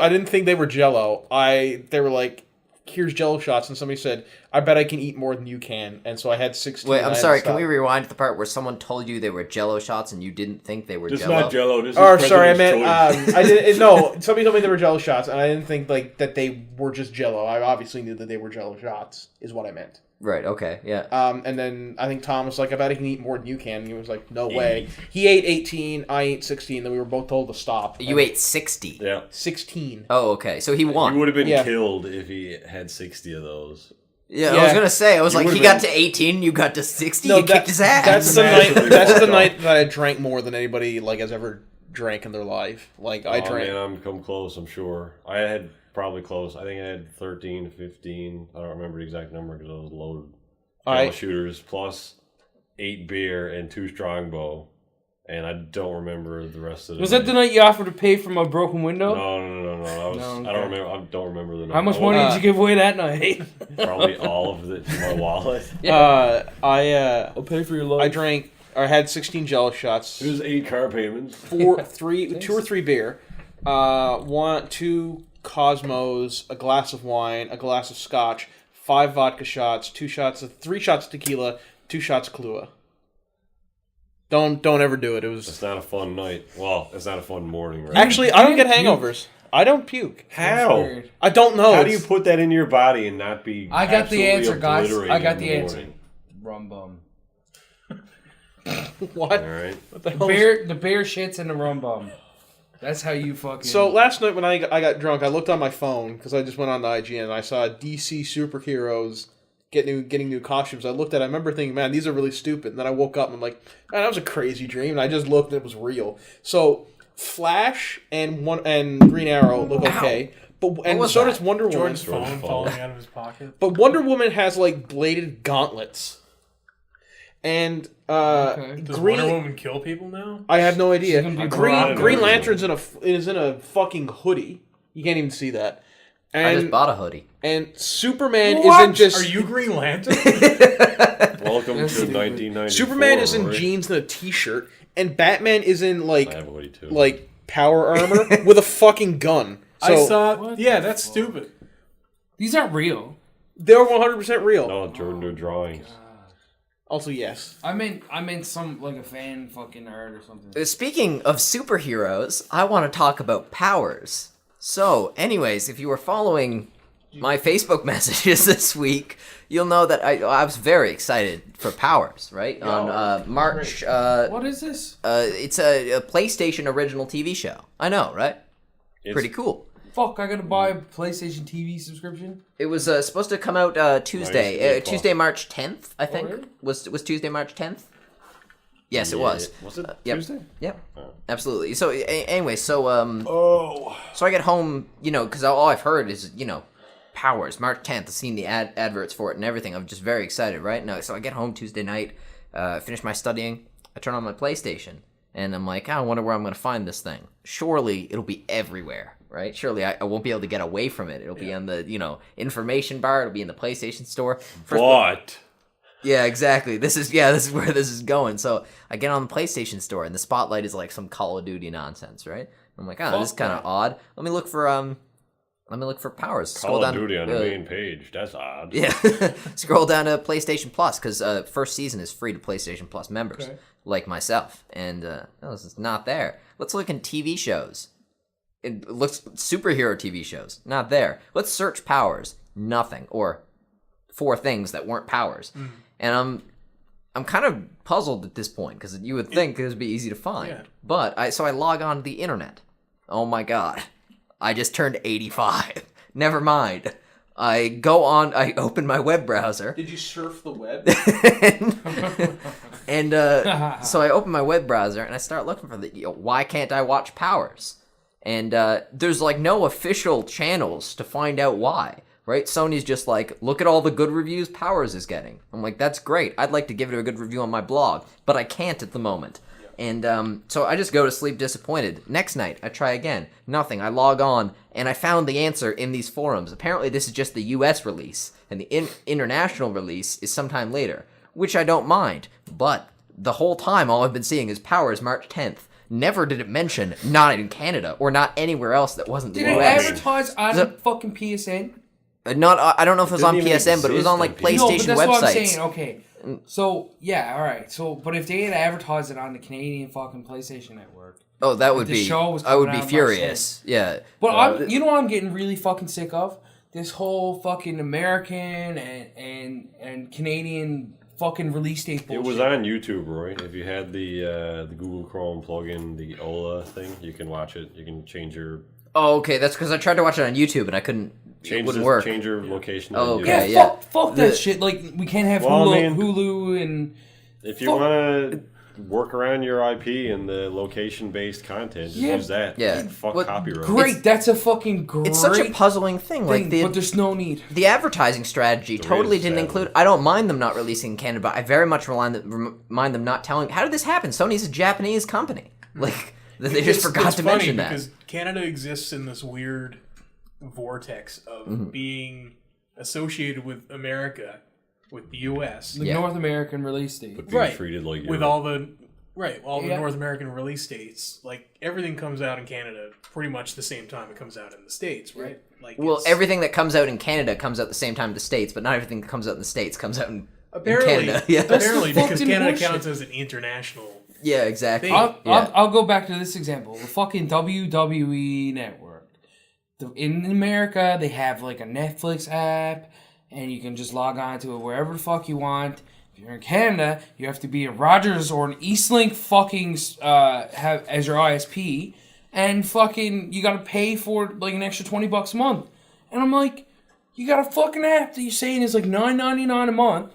didn't think they were Jello. They were like, here's Jello shots, and somebody said, I bet I can eat more than you can, and so I had 16. Wait, and I I'm had sorry. to Can stop. we rewind to the part where someone told you they were Jello shots and you didn't think they were This is Jello? not Jello. This is Or sorry, I meant President's choice. I didn't. No, somebody told me they were Jello shots, and I didn't think like that they were just Jello. I obviously knew that they were Jello shots, is what I meant. Right. Okay. Yeah. And then I think Tom was like, I bet I can eat more than you can. And he was like, no way. He ate 18, I ate 16, then we were both told to stop. You ate 60. Yeah. 16. Oh, okay. So he He won. would have been Yeah. killed if he had 60 of those. Yeah, I Yeah. was gonna say. I was You like, he would've got been- to 18, you got to 60. No, you kicked his ass. That's the night. Massively That's the fucked night up. that I drank more than anybody like has ever drank in their life. Like I Oh, drank. man, I'm come close, I'm sure. I had probably close. I think I had 13, 15. I don't remember the exact number because I was loaded. All Jello right. shooters plus 8 beer and 2 strongbow. and I don't remember the rest of it. Was that the night you offered to pay for my broken window? No. I don't remember. I don't remember the night. How much money did you give away that night? Probably all of it in my wallet. I'll pay for your life. I drank. I had 16 Jello shots. It was 8 car payments. 2 or 3 beer, 2 Cosmos, a glass of wine, a glass of scotch, 5 vodka shots, 3 shots of tequila, 2 shots of Kahlua. Don't ever do it. It's not a fun night. Well, it's not a fun morning, right? Actually, I don't get hangovers. I don't puke. How? I don't know. How do you put that into your body and not be? I got the answer, guys. I got the answer. answer. Rum bum. What? All right. What the hell? The bear shits and the rum bum. That's how you fucking. So last night when I got drunk, I looked on my phone because I just went on the IGN and I saw DC superheroes getting new costumes. I looked at it, I remember thinking, man, these are really stupid. And then I woke up and I'm like, man, that was a crazy dream. And I just looked and it was real. So Flash and Green Arrow look okay. But so does Wonder Woman. Jordan's phone falling out of his pocket. But Wonder Woman has like bladed gauntlets. And Does Wonder Woman kill people now? I have no idea. Green Green Lantern's is in a fucking hoodie. You can't even see that. And, I just bought a hoodie. And Superman isn't just. Are you Green Lantern? Welcome to 1994. Superman is in right? jeans and a t-shirt, and Batman is in I have a hoodie too. like power armor with a fucking gun. So I saw. Yeah, that's stupid. These aren't real. they're 100% real. No, Jordan do drawings. Also, yes. I meant some like a fan fucking art or something. Speaking of superheroes, I want to talk about powers. So, anyways, if you were following my Facebook messages this week, you'll know that I was very excited for Powers, right? On March... What is this? It's a PlayStation original TV show. I know, right? Pretty cool. Fuck, I gotta buy a PlayStation TV subscription? It was supposed to come out Tuesday. Tuesday, March 10th, I think. really? Was Tuesday, March 10th? Yes, it was. Was it Yep. Tuesday? Yep. Absolutely. So, anyway, so I get home, because all I've heard is, Powers, March 10th. I've seen the adverts for it and everything. I'm just very excited, right? Now, so I get home Tuesday night, finish my studying, I turn on my PlayStation, and I'm like, I wonder where I'm going to find this thing. Surely it'll be everywhere, right? Surely I won't be able to get away from it. It'll be on the, information bar. It'll be in the PlayStation store. What? Yeah, exactly. This is where this is going. So I get on the PlayStation store, and the spotlight is like some Call of Duty nonsense, right? I'm like, this is kind of odd. Let me look for Powers. Call of Duty on the main page. That's odd. Yeah. Scroll down to PlayStation Plus, because first season is free to PlayStation Plus members, like myself. And this is not there. Let's look in TV shows. It looks superhero TV shows. Not there. Let's search Powers. Nothing. Or 4 things that weren't Powers. And I'm kind of puzzled at this point, because you would think it would be easy to find. Yeah. But I log on to the internet. Oh my god. I just turned 85. Never mind. I open my web browser. Did you surf the web? and so I open my web browser and I start looking for why can't I watch Powers? And there's like no official channels to find out why. Right? Sony's just like, look at all the good reviews Powers is getting. I'm like, that's great. I'd like to give it a good review on my blog, but I can't at the moment. And so I just go to sleep disappointed. Next night, I try again. Nothing. I log on, and I found the answer in these forums. Apparently, this is just the US release, and the international release is sometime later, which I don't mind. But the whole time, all I've been seeing is Powers March 10th. Never did it mention not in Canada, or not anywhere else that wasn't the Did it US. advertise on fucking PSN? I don't know if it was on PSN, but it was on like PlayStation No, but that's websites. what I'm saying. Okay, so yeah, all right. So, but if they had advertised it on the Canadian fucking PlayStation Network, that would the be. show was I would coming be out furious. Yeah. But you know what I'm getting really fucking sick of? This whole fucking American and Canadian fucking release date bullshit. It was on YouTube, Roy. If you had the Google Chrome plugin, the OLA thing, you can watch it. You can change your. Oh, okay. That's because I tried to watch it on YouTube and I couldn't. It wouldn't work. Change your location. Oh, on okay. YouTube. Yeah, fuck that shit. Like, we can't have Well, Hulu and... If you want to work around your IP and the location-based content. Just Yeah. use that. Yeah. Fuck What- copyright. Great, that's a fucking great It's such a puzzling thing. Like thing, but there's no need. the advertising strategy totally didn't sadly. include. I don't mind them not releasing in Canada, but I very much mind them not telling. How did this happen? Sony's a Japanese company. Like they just forgot it's to funny mention that. because Canada exists in this weird vortex of being associated with America, with the U.S. The Yeah. North American release date. But being Right. treated like with Europe. all the the Yeah. North American release dates. Like everything comes out in Canada pretty much the same time it comes out in the States, right? Like Well, it's- everything that comes out in Canada comes out at the same time in the States, but not everything that comes out in the States comes out in apparently, Canada. Yeah, apparently That's the because fucking Canada horseshit. counts as an international. yeah, exactly. Thing. I'll go back to this example. The fucking WWE network. In America, they have like a Netflix app, and you can just log on to it wherever the fuck you want. If you're in Canada, you have to be a Rogers or an Eastlink fucking have as your ISP, and fucking you gotta pay for like an extra $20 a month. And I'm like, you got a fucking app that you're saying is like $9.99 a month,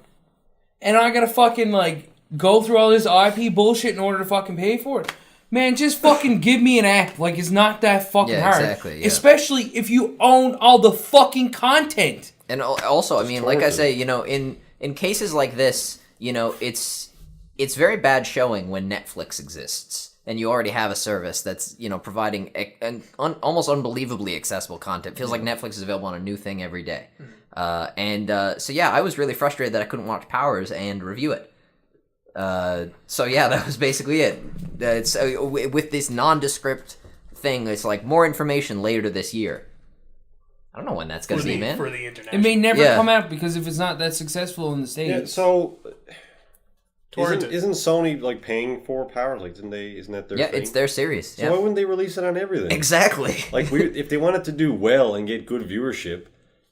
and I gotta fucking like go through all this IP bullshit in order to fucking pay for it. Man, just fucking give me an app. Like, it's not that fucking Yeah, hard. exactly, yeah. Especially if you own all the fucking content. And also, I mean, like I torture. say, in cases like this, it's very bad showing when Netflix exists and you already have a service that's providing almost unbelievably accessible content. Feels like Netflix is available on a new thing every day. So yeah, I was really frustrated that I couldn't watch Powers and review it. So yeah, that was basically it. It's with this nondescript thing. It's like more information later this year. I don't know when that's gonna be, man. For the international. It may never Yeah. come out because if it's not that successful in the States. Yeah, so Torrent it. isn't Sony like paying for Powers? Like, isn't that their Yeah, thing? it's their series. So Yeah. why wouldn't they release it on everything? Exactly. Like, if they wanted to do well and get good viewership,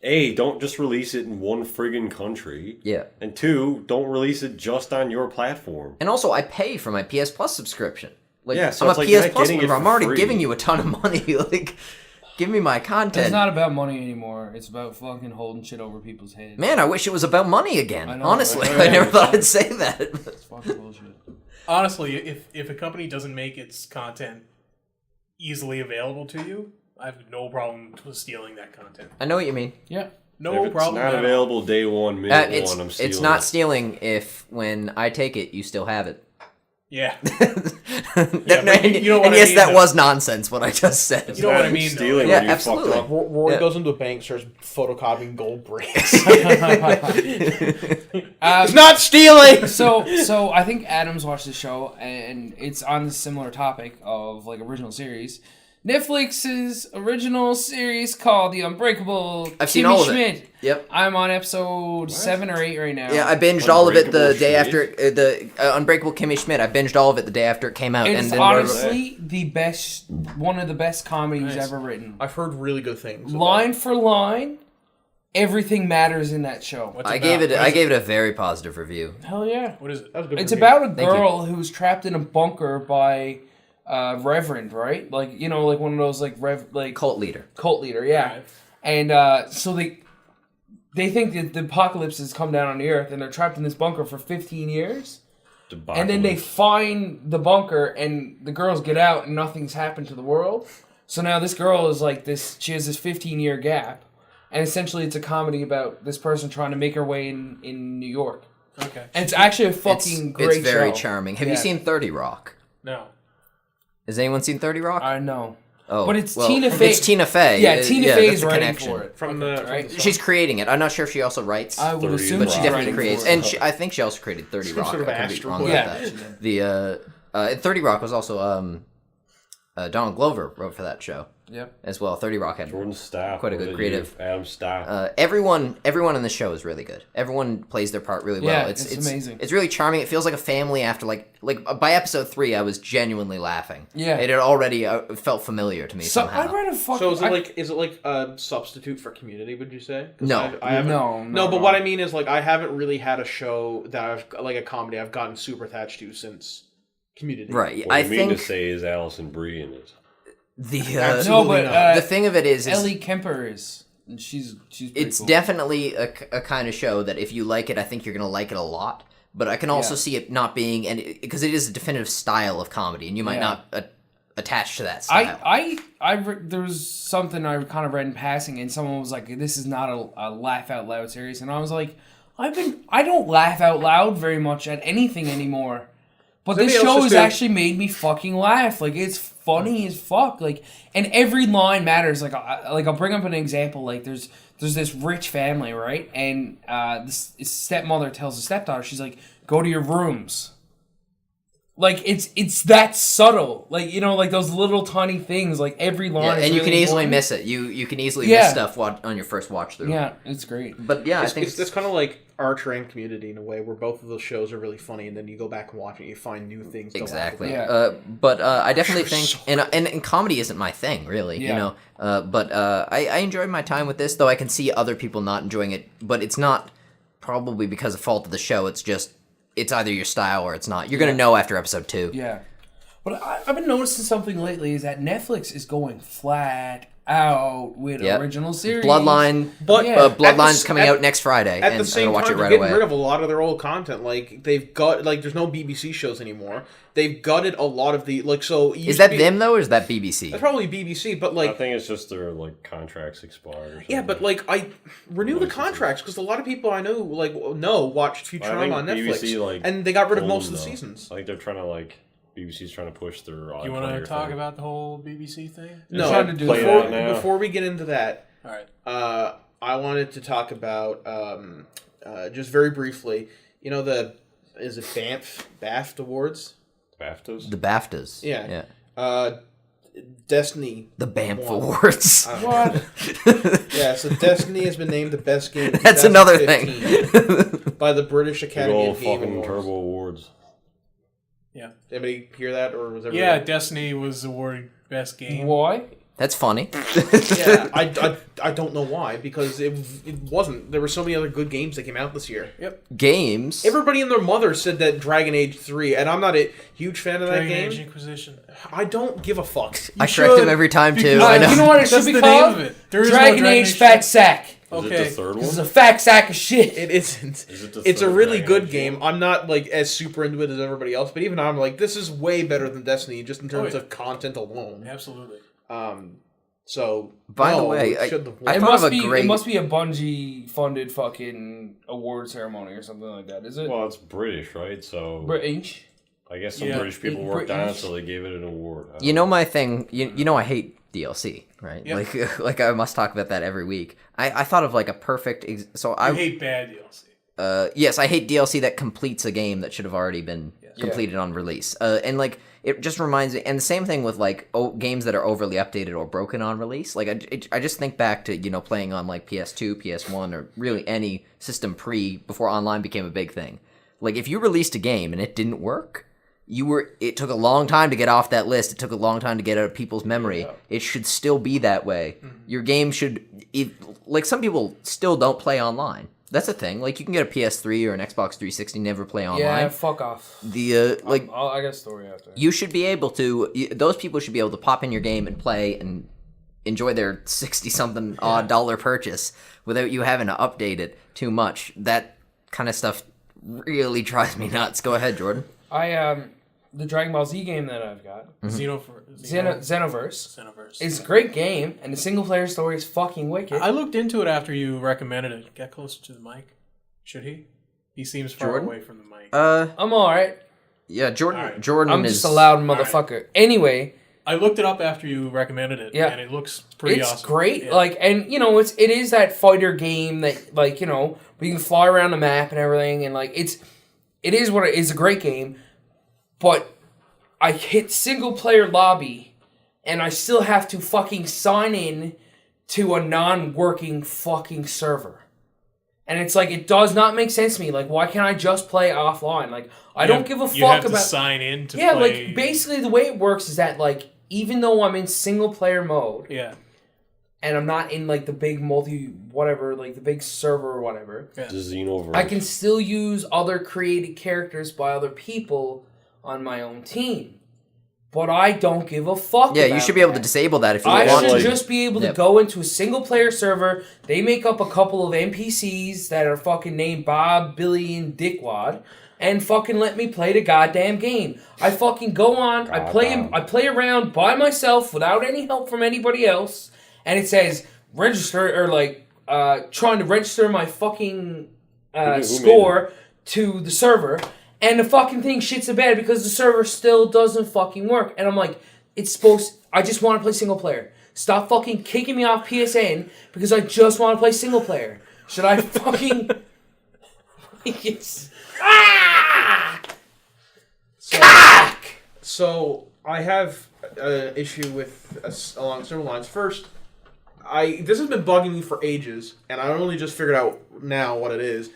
A, don't just release it in one friggin' country. Yeah. And 2, don't release it just on your platform. And also, I pay for my PS Plus subscription. Like, Yeah, so I'm a it's like you're PS not Plus getting it member. I'm for already free. giving you a ton of money. Like, give me my content. It's not about money anymore. It's about fucking holding shit over people's heads. Man, I wish it was about money again. I know, Honestly, right? I never thought I'd say that. It's fucking bullshit. Honestly, if a company doesn't make its content easily available to you, I have no problem with stealing that content. I know what you mean. Yeah. No if it's problem. not at all. available day one, minute one, I'm stealing it's not it. stealing if when I take it, you still have it. Yeah. And you know what I yes, mean, that though. was nonsense. What I just said. You know what I mean, though. Stealing Yeah, when you absolutely. fucked up. Rory Yeah. goes into a bank, starts photocopying gold bricks. It's not stealing. So I think Adam's watched the show, and it's on the similar topic of like original series. Netflix's original series called The Unbreakable I've seen Kimmy all of it. Schmidt. Yep. I'm on episode 7 or 8 right now. Yeah, I binged all of it the Unbreakable day Schmidt? after the Unbreakable Kimmy Schmidt. I binged all of it the day after it came out. It's and then honestly the best, one of the best comedies Nice. ever written. I've heard really good things. about Line for line, everything matters in that show. What's I it gave about? it. What I is gave it a very positive review. Hell yeah. What is it? That was a good It's review. about a Thank you. girl who's trapped in a bunker by Reverend, right? Like, like one of those like Cult leader. cult leader, yeah. Right. And so they think that the apocalypse has come down on the earth, and they're trapped in this bunker for 15 years. And then they find the bunker, and the girls get out, and nothing's happened to the world. So now this girl is like this. She has this 15-year gap, and essentially it's a comedy about this person trying to make her way in New York. Okay. And it's actually a fucking great It's very show. charming. Have Yeah. you seen 30 Rock? No. Has anyone seen 30 Rock? I know. Oh, But it's well, Tina Fey. It's Tina Fey. Yeah, Tina that's Fey's the writing connection. for it. From the Right? She's creating it. I'm not sure if she also writes, I would 30 assume but she she's definitely writing creates. for it. And I think she also created 30 Some Rock. sort of I could be astral wrong Yeah. with that. The 30 Rock was also Donald Glover wrote for that show Yep. as well. 30 Rock had Jordan Staff. Quite a good was it creative. you? Adam Staff. everyone in the show is really good. Everyone plays their part really well. Yeah, it's amazing. It's really charming. It feels like a family after like by episode 3 I was genuinely laughing. Yeah. It had already felt familiar to me So somehow. I read a fucking. So is it like a substitute for Community? Would you say? 'Cause No. I haven't. No, No, but what I mean is like I haven't really had a show that I've like a comedy I've gotten super attached to since Community. Right. what I you mean think to say is Allison Brie in it. the No, but the thing of it is Ellie Kemper is, and she's pretty it's cool. definitely a kind of show that if you like it, I think you're gonna like it a lot. but I can also Yeah. see it not being, and because it is a definitive style of comedy, and you might Yeah. not attach to that style. There was something I kind of read in passing, and someone was like, "This is not a laugh out loud series," and I was like, I don't laugh out loud very much at anything anymore, but this show has actually made me fucking laugh. Like, it's funny as fuck. Like, and every line matters. Like, I'll bring up an example. Like, there's this rich family, right? And this stepmother tells the stepdaughter, she's like, "Go to your rooms." Like, it's that subtle. Like, you know, like those little tiny things. Like, every line. Yeah, is and you really can easily important. miss it. You can easily miss stuff on your first watch through. Yeah, it's great. But yeah, I think it's kind of like Archer and Community in a way, where both of those shows are really funny, and then you go back and watch it, and you find new things. To exactly. laugh about. Yeah. But I definitely think, and comedy isn't my thing, really. Yeah. You know. But I enjoyed my time with this, though I can see other people not enjoying it. But it's not probably because of fault of the show. It's just it's either your style or it's not. You're gonna know after episode 2. Yeah. But I've been noticing something lately is that Netflix is going flat out with original series. Bloodline, But Bloodline's coming out next Friday, At and the same I'm gonna watch time, it they're right getting away. rid of a lot of their old content. Like, they've got, like, there's no BBC shows anymore. They've gutted a lot of the, like, so... Is that them, though, or is that BBC? That's probably BBC, but, I like... think it's just their like contracts expired. Or something. Yeah, but, like, I renew the contracts, because a lot of people I know, like, watched Futurama on Netflix, BBC, like, and they got rid of told most of them, the though. seasons. I think they're trying to, like... BBC's trying to push their... You want to talk about the whole BBC thing? No, trying to do play it that now. before we get into that, All right. I wanted to talk about, just very briefly, you know, is it BAFTA Awards? BAFTAs? The BAFTAs. Yeah. Yeah. Destiny. The BAMF won. Awards. What? Yeah, so Destiny has been named the best game of That's another thing. 2015 by the British Big Academy old of Game fucking Awards. Turbo Awards. Yeah. Anybody hear that, or was everybody... Yeah, Destiny was awarded best game. Why? That's funny. Yeah, I don't know why, because it wasn't. There were so many other good games that came out this year. Yep. Games. Everybody and their mother said that Dragon Age 3, and I'm not a huge fan of that Dragon game. Age Inquisition. I don't give a fuck. I correct him every time, too. I know. You know what it That's should be the name called? of it. There is no Dragon Age Fat Sack. Is Okay. it the third This is one? a fat sack of shit. It isn't. Is it the It's a third really Dragon good Age game. one? I'm not like as super into it as everybody else, but even I'm like, this is way better than Destiny, just in terms yeah. of content alone. Absolutely. So By the no, way, it shouldn't have I won. It thought must of a be. great- It must be a Bungie funded fucking award ceremony or something like that. Is it? Well, it's British, right? So British. I guess some Yeah. British people worked on it, British. so they gave it an award. You know my thing. You know I hate DLC, right? Yep. Like I must talk about that every week. I thought of like a perfect. So I I hate bad DLC. yes, I hate DLC that completes a game that should have already been completed on release. And like it just reminds me. And the same thing with like games that are overly updated or broken on release. Like I just think back to playing on like PS2, PS1, or really any system before online became a big thing. Like if you released a game and it didn't work. It took a long time to get off that list. It took a long time to get out of people's memory. Yeah. It should still be that way. Mm-hmm. Your game should, like some people still don't play online. That's a thing. Like you can get a PS3 or an Xbox 360, never play online. Yeah, fuck off. I got a story after. You should be able to. Those people should be able to pop in your game and play and enjoy their $60-something odd dollar purchase without you having to update it too much. That kind of stuff really drives me nuts. Go ahead, Jordan. The Dragon Ball Z game that I've got, Xenoverse. It's a great game, and the single player story is fucking wicked. I looked into it after you recommended it. Get closer to the mic. Should he? He seems far away from the mic. I'm alright. Yeah, Jordan. Right. Jordan I'm is just a loud motherfucker. Right. Anyway, I looked it up after you recommended it, and it looks pretty awesome. It's great. Yeah. Like, and it is that fighter game that like where you can fly around the map and everything, and like it is what it is. A great game. But I hit single player lobby and I still have to fucking sign in to a non-working fucking server. And it's like, it does not make sense to me. Like, why can't I just play offline? Like, I don't give a fuck you have about... to sign in to play... like, basically the way it works is that, like, even though I'm in single player mode... Yeah. And I'm not in, like, the big the big server or whatever... Yeah. The Xenoverse. I can still use other created characters by other people... on my own team. But I don't give a fuck about you should be able to disable that if you want. I should just be able to go into a single player server. They make up a couple of NPCs that are fucking named Bob, Billy, and Dickwad. and fucking let me play the goddamn game. I fucking go on, I play around by myself without any help from anybody else, and it says register or like trying to register my fucking score to the server, and the fucking thing shits the bed because the server still doesn't fucking work. And I'm like, I just want to play single player. Stop fucking kicking me off PSN because I just want to play single player. Should I fucking... So I have an issue with along several lines. First, this has been bugging me for ages, and I only just figured out now what it is.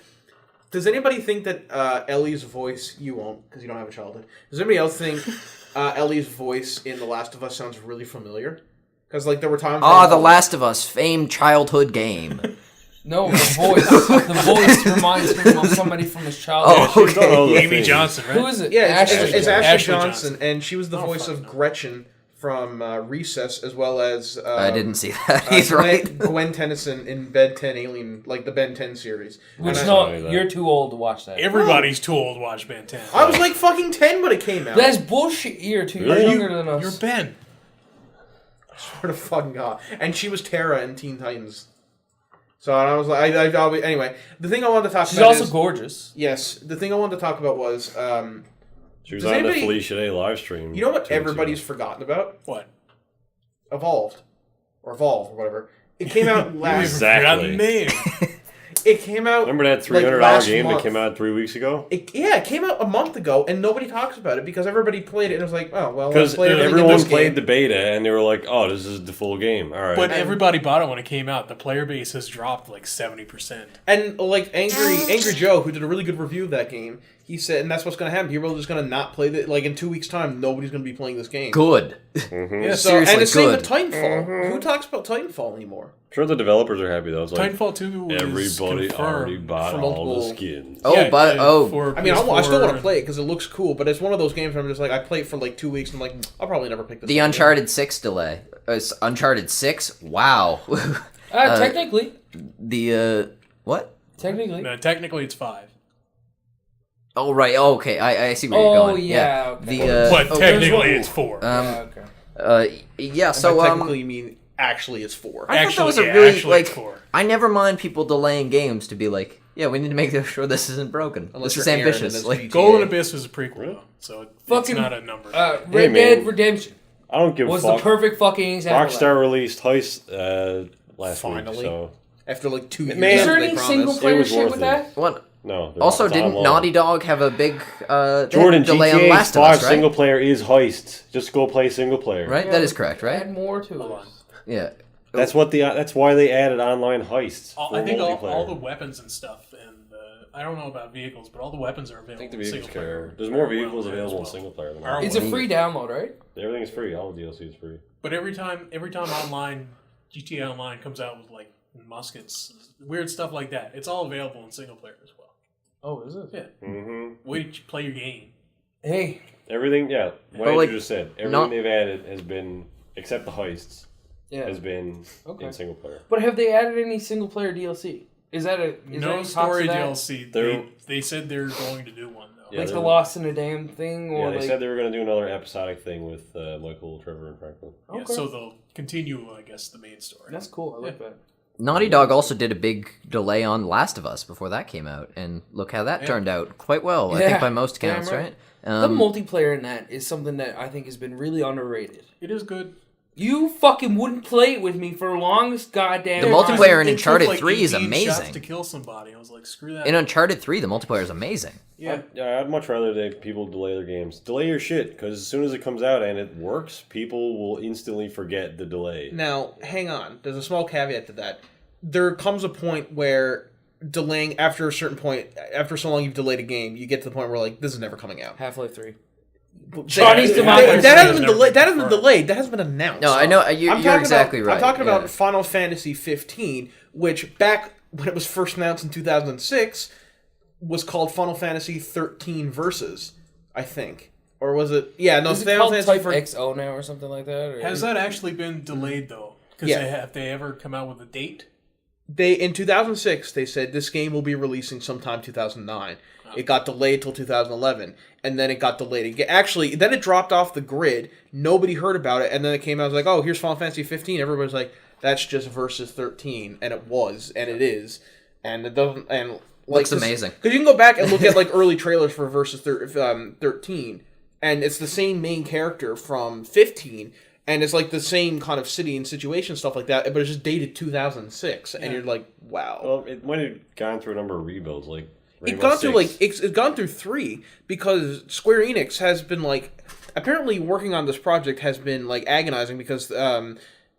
Does anybody think that Ellie's voice... You won't, because you don't have a childhood. Does anybody else think Ellie's voice in The Last of Us sounds really familiar? Because like there were times... The Last of Us, famed childhood game. No, the voice reminds him of somebody from his childhood. Oh, okay. Amy Johnson, right? Who is it? Yeah, it's Ashley Ashley Johnson, and she was the voice of Gretchen from Recess, as well as... I didn't see that. He's right. Gwen Tennyson in Ben 10 Alien, like the Ben 10 series. Which And you're too old to watch that. Everybody's too old to watch Ben 10. I was like fucking 10 when it came out. That's bullshit. You're too younger than us. You're Ben. I swear to fucking God. And she was Tara in Teen Titans. So I was like, anyway, the thing I wanted to talk She's about also is... gorgeous. Yes, the thing I wanted to talk about was... She was on the Felicia Day live stream. You know what everybody's forgotten about? What? Evolve, or whatever. It came out last... Exactly. Name. It came out... Remember that $300 last game month. that came out 3 weeks ago? It came out a month ago, and nobody talks about it because everybody played it, and it was like, oh, well, Because everyone everyone played the beta, and they were like, oh, this is the full game. All right. But everybody bought it when it came out. The player base has dropped like 70%. And, like, Angry Joe, who did a really good review of that game, he said, and that's what's going to happen. People are just going to not play it. Like, in 2 weeks' time, nobody's going to be playing this game. Good. Yeah, Seriously, and the same with good. Titanfall. Who talks about Titanfall anymore? I'm sure the developers are happy, though. It's like, Titanfall 2 was everybody already confirmed bought for all multiple- the skins. Oh, but for I mean, I still want to PS4. play it because it looks cool, but it's one of those games where I'm just like, I play it for like 2 weeks, and I'm like, I'll probably never pick this the up Uncharted 6 delay. Uncharted 6? Wow. Technically. What? Technically. No, technically it's 5. Oh, right. Oh, okay. I see where you're Oh, going. yeah. Okay. But technically it's 4. Yeah, okay. Yeah, So so, technically, you mean actually it's 4. I thought that was a yeah, really, actually like, it's 4. I never mind people delaying games to be like, yeah, we need to make sure this isn't broken. Unless this is you're Aaron ambitious. and Like, it's GTA. Golden Abyss was a prequel, though, so it's Fucking, not a number. Red man. Dead Redemption I don't give a was fuck. the perfect fucking example. of that. Rockstar released Heist last week, Finally. so... After like 2 years. Man, Is there they any promised. single player was shit worth with it. that? what? No. Also, it's didn't online. Naughty Dog have a big Jordan, delay on GTA Last of 5 Us, right? single player is Heist. Just go play single player. Right? Yeah, That is but correct, right? Add more to Hold it. on. Yeah. That's why they added online heists. I think all multiplayer. the weapons and stuff, and I don't know about vehicles, but all the weapons are available. I think the in vehicles single player. care. There's more Very vehicles well available in as well. single player than Are online. It's a free download, right? Everything is free. All the DLC is free. But every time online, GTA Online comes out with like muskets, weird stuff like that. It's all available in single player as well. Oh, is it? Yeah. Mm-hmm. Wait to play your game. Hey, Everything, yeah. What But, Andrew like, just said. Everything not- they've added has been, except the heists, yeah. has been Okay. in single player. But have they added any single player DLC? Is that a is there No any talks story of that? DLC. They're- They said they're going to do one though. Yeah, Like they're- the Lost in a Damn thing, Yeah, or they like said they were going to do another episodic thing with Michael, Trevor, and Franklin. Yeah, Okay. so they'll continue, I guess, the main story. that's cool. I like that. Naughty Dog also did a big delay on Last of Us before that came out, and look how that turned out quite well, I Yeah. think by most Damn counts, right. right? The multiplayer in that is something that I think has been really underrated. It is good. You fucking wouldn't play it with me for the longest goddamn The time. multiplayer in It took, Uncharted like, 3 is 18 shots amazing. to kill somebody. I was like, screw that. In Uncharted 3, the multiplayer is amazing. Yeah. I'd much rather that people delay their games. Delay your shit, because as soon as it comes out and it works, people will instantly forget the delay. Now, hang on. There's a small caveat to that. There comes a point where delaying, after a certain point, after so long you've delayed a game, you get to the point where, like, this is never coming out. Half-Life 3. that, Johnny's Democracy that hasn't has been never delayed. That hasn't been been delayed. That hasn't been announced. No, I know, you're talking exactly about, right. I'm talking yeah. about Final Fantasy 15, which back when it was first announced in 2006 was called Final Fantasy 13 Versus, I think. Or was it? Yeah, no, Is it Final called Fantasy Type XO now or something like that? Or? Has that actually been delayed though? Because Yeah. have they ever come out with a date? in 2006 they said this game will be releasing sometime 2009. It got delayed till 2011, and then it got delayed again. Actually, then it dropped off the grid. Nobody heard about it, and then it came out. I was like, "Oh, here's Final Fantasy 15." Everybody's like, "That's just Versus 13," and it was, and it is, and it doesn't. And looks amazing. Because you can go back and look at like early trailers for Versus 13, and it's the same main character from 15. And it's like the same kind of city and situation, stuff like that, but it's just dated 2006, and you're like, wow. Well, when it had gone through a number of rebuilds, like It's gone through 3 because Square Enix has been like apparently working on this project has been like agonizing because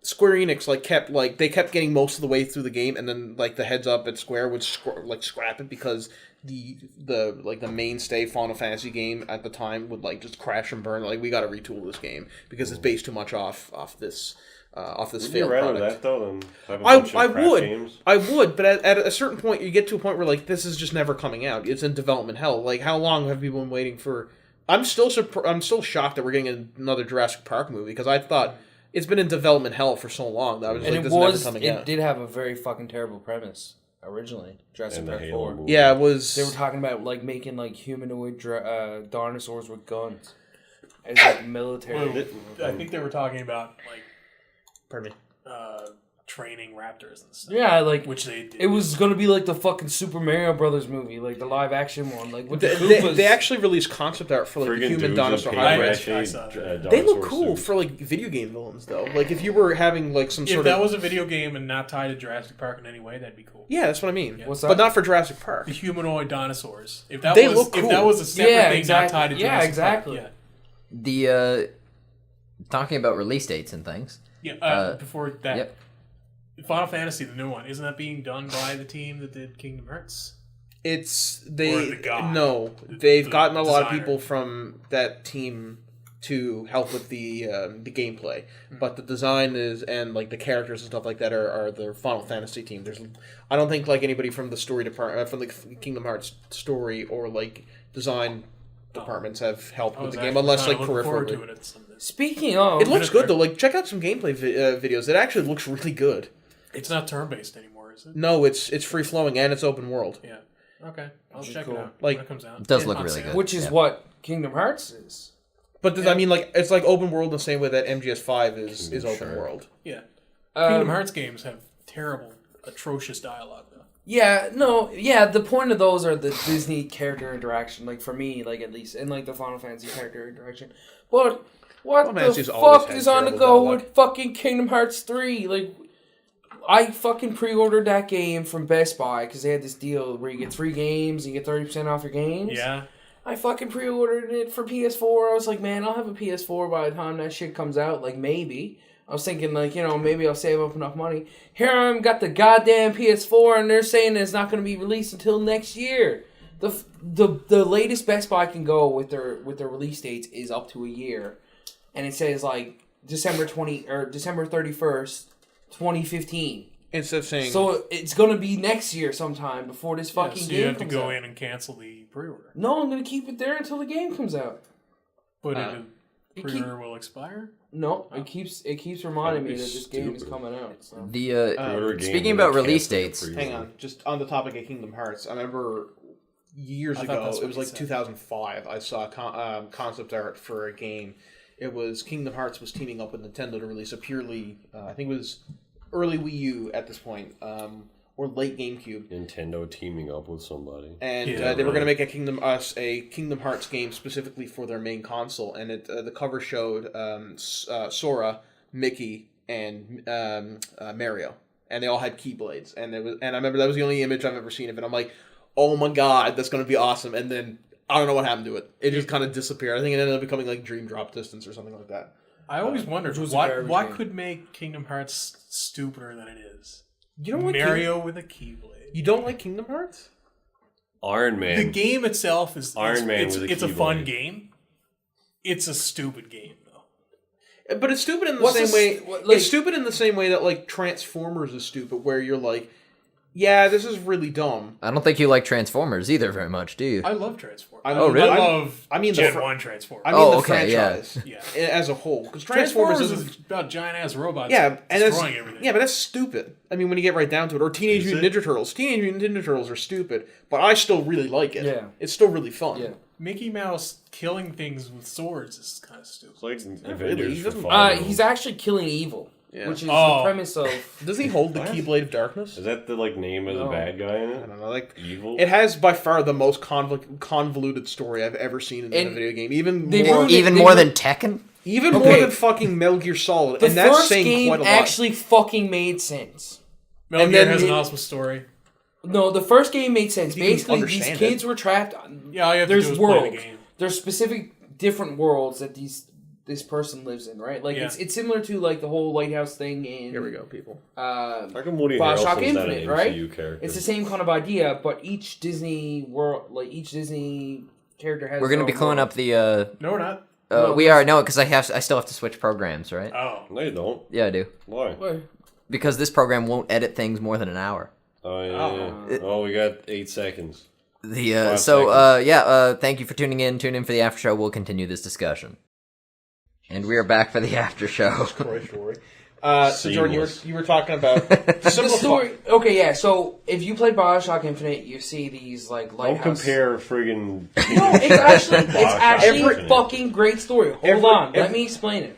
Square Enix they kept getting most of the way through the game, and then like the heads up at Square would scrap it because the mainstay Final Fantasy game at the time would like just crash and burn. Like, we got to retool this game because it's based too much off this failed rather product. that though than have a bunch of crap games? I would, but at a certain point you get to a point where like this is just never coming out. It's in development hell. Like, how long have people been waiting for? I'm still shocked that we're getting another Jurassic Park movie because I thought it's been in development hell for so long that I was like, this is never coming out. It did have a very fucking terrible premise originally. Jurassic Park 4. Movie. Yeah, it was. They were talking about like making like humanoid dinosaurs with guns. It's like military. I think they were talking about like, Pardon me. Training raptors and stuff. Yeah, like which they did. It was gonna be like the fucking Super Mario Brothers movie, like the live action one, like with the Koopas. They actually released concept art for like the human dinosaur hybrids. They look cool for like video game villains though. Like if you were having like some sort of... If that was a video game and not tied to Jurassic Park in any way, that'd be cool. Yeah, that's what I mean. Yeah. What's that? But not for Jurassic Park. The humanoid dinosaurs. If that look cool. If that was a separate thing exactly. not tied to Jurassic Park. Yeah. The talking about release dates and things. Yeah. Before that. Yep. Final Fantasy, the new one, isn't that being done by the team that did Kingdom Hearts? They've gotten a lot of people from that team to help with the gameplay, but the design and like the characters and stuff like that are the Final Fantasy team. I don't think like anybody from the story department, from the Kingdom Hearts story or like design departments have helped with the game, unless like peripherally. Speaking of, it looks good though. Like, check out some gameplay videos. It actually looks really good. It's not turn-based anymore, is it? No, it's free-flowing and it's open world. Yeah. Okay. I'll check cool. it out like, when it comes out. It does look really good. Which is what Kingdom Hearts is. But I mean, like, it's like open world in the same way that MGS5 is open world. Yeah. Kingdom Hearts games have terrible, atrocious dialogue, though. The point of those are the Disney character interaction, like for me, like at least, and like the Final Fantasy character interaction. But what the fuck is on the go with fucking Kingdom Hearts 3? Like, I fucking pre-ordered that game from Best Buy because they had this deal where you get 3 games, you get 30% off your games. Yeah. I fucking pre-ordered it for PS4. I was like, man, I'll have a PS4 by the time that shit comes out. Like, maybe. I was thinking, like, maybe I'll save up enough money. Here I am, got the goddamn PS4, and they're saying it's not going to be released until next year. The latest Best Buy can go with their release dates is up to a year, and it says like December 31st, 2015. Instead of saying so, it's going to be next year sometime before this fucking game comes out. So you have to go in and cancel the pre-order. No, I'm going to keep it there until the game comes out. But the pre-order will expire? No, it keeps reminding me that this game is coming out. So. Speaking about release dates, hang on, just on the topic of Kingdom Hearts, I remember years ago, it was like 2005. I saw concept art for a game. It was Kingdom Hearts was teaming up with Nintendo to release a purely, I think it was early Wii U at this point, or late GameCube. Nintendo teaming up with somebody, and they were going to make a Kingdom Hearts game specifically for their main console, and the cover showed Sora, Mickey, and Mario, and they all had Keyblades, and I remember that was the only image I've ever seen of it. I'm like, oh my god, that's going to be awesome, and then I don't know what happened to it. It just kind of disappeared. I think it ended up becoming like Dream Drop Distance or something like that. I always wondered what could make Kingdom Hearts stupider than it is. You don't like Mario with a Keyblade. You don't like Kingdom Hearts? Iron Man. The game itself is Iron Man with a it's a Keyblade. fun game. It's a stupid game though. But it's stupid in the same way. It's stupid in the same way that like Transformers is stupid, where you're like, yeah, this is really dumb. I don't think you like Transformers either very much, do you? I love Transformers. Oh, really? I love I mean, Gen 1 Transformers. I mean Oh, the okay, yeah. franchise Yeah. as a whole. Because Transformers Transformers is about giant-ass robots yeah, and that's, destroying everything. yeah, but that's stupid. I mean, when you get right down to it. Or Teenage Mutant Ninja Turtles. Teenage Mutant Ninja Turtles are stupid, but I still really like it. Yeah. It's still really fun. Yeah. Mickey Mouse killing things with swords is kind of stupid. It's like really, Avengers he for doesn't- 5. He's actually killing evil, Yeah. which is Oh. the premise of. Does he hold the Keyblade of Darkness? Is that the like name of the No. bad guy in I it? don't know. Like, Evil. it has by far the most convoluted story I've ever seen in a And video game. Even they more, ruined Even They more were- than Tekken? even more Okay. than fucking Metal Gear Solid. The And that's first saying game quite a lot. actually fucking made sense. Metal And Gear then has an it- awesome story. No, the first game made sense. You can Basically, these understand kids were trapped. Yeah, all you have to There's do is play the worlds. game. There's specific different worlds that this person lives in, right? Like Yeah. it's similar to like the whole lighthouse thing in. Here we go, people. How come Woody Bioshock Harrelson's not an Infinite, right? MCU character? It's the same kind of idea, but each Disney world, like each Disney character has. We're going to be their own cleaning world. up the... No, we're not. No, we are, no, because I still have to switch programs, right? Oh. No, you don't. Yeah, I do. Why? Where? Because this program won't edit things more than an hour. Oh, yeah. Oh, we got 8 seconds. The 5 thank you for tuning in. Tune in for the after show. We'll continue this discussion. And we are back for the after show. Story. So Jordan, Seamless. you were talking about The simplify. story. Okay, yeah. So if you play Bioshock Infinite, you see these like Don't lighthouse. compare friggin' No, it's actually Every- a fucking great story. Hold Every- on, let every- me explain it.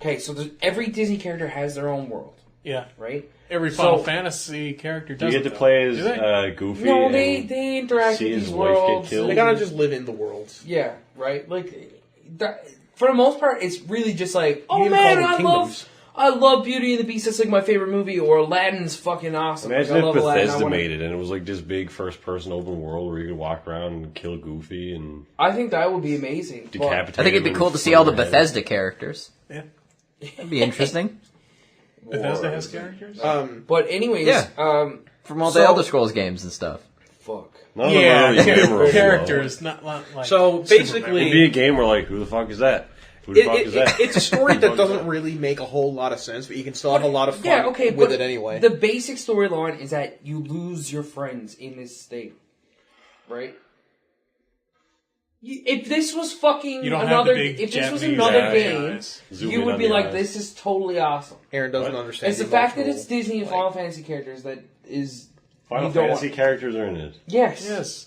Okay, so every Disney character has their own world, Yeah. right? Every Final So- Fantasy character Do does you get it, to though. play as Do they? Goofy? No, and they interact see with his these wife get worlds. killed? They gotta just live in the worlds. Yeah, right. Like that, for the most part, it's really just like, oh even man, call them kingdoms. I love Beauty and the Beast. That's like my favorite movie. Or Aladdin's fucking awesome. Imagine Like, I if love Aladdin. I Bethesda wanna- made it and it was like this big first-person open world where you could walk around and kill Goofy and I think that would be amazing. but- decapitate. I think it'd be him cool and to see all the fling their head. Bethesda characters. Yeah. That'd be interesting. Bethesda has characters? But anyways, Yeah. From all the So- Elder Scrolls games and stuff. fuck. None of them are really memorable, characters, not like So, super basically- It'd be a game where like, who the fuck is that? Who the fuck is that? It's a story that doesn't really make a whole lot of sense, but you can still have a lot of fun Yeah, okay, with but it anyway. The basic storyline is that you lose your friends in this state, right? If this was fucking You don't another, have the big if this was Japanese another eyes. game, Zoom you in would on be the like, eyes. "This is totally awesome." Aaron doesn't What? understand. It's the fact that it's Disney and Final Fantasy characters that is Final you don't Fantasy want- characters are in it. Yes, Yes.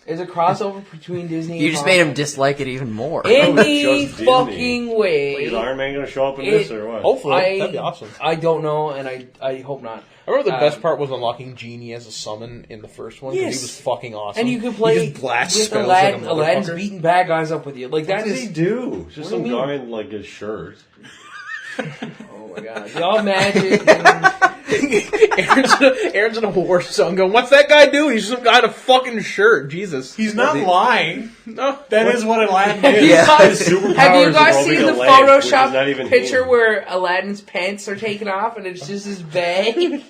it's a crossover between Disney. You and just Final made him Fantasy. dislike it even more. Any Just Disney. fucking way. Is Iron Man gonna show up in It- this or what? Hopefully, that'd be awesome. I don't know, and I hope not. I remember the best Um, part was unlocking Genie as a summon in the first one. 'Cause Yes. he was fucking awesome. And you can play He just blasts with spells Aladdin. like a Aladdin's motherfucker. beating bad guys up with you. Like What that does is. he do? It's just What do some you guy in like a shirt. Oh my god! Y'all magic. And, Aaron's in a war zone going, what's that guy do? He's some guy in a fucking shirt. Jesus. He's not lying. No. That is what Aladdin is. Yeah. His superpowers have you guys are seen rubbing the a lamp, which is not Photoshop even picture him. where Aladdin's pants are taken off and it's just his bag?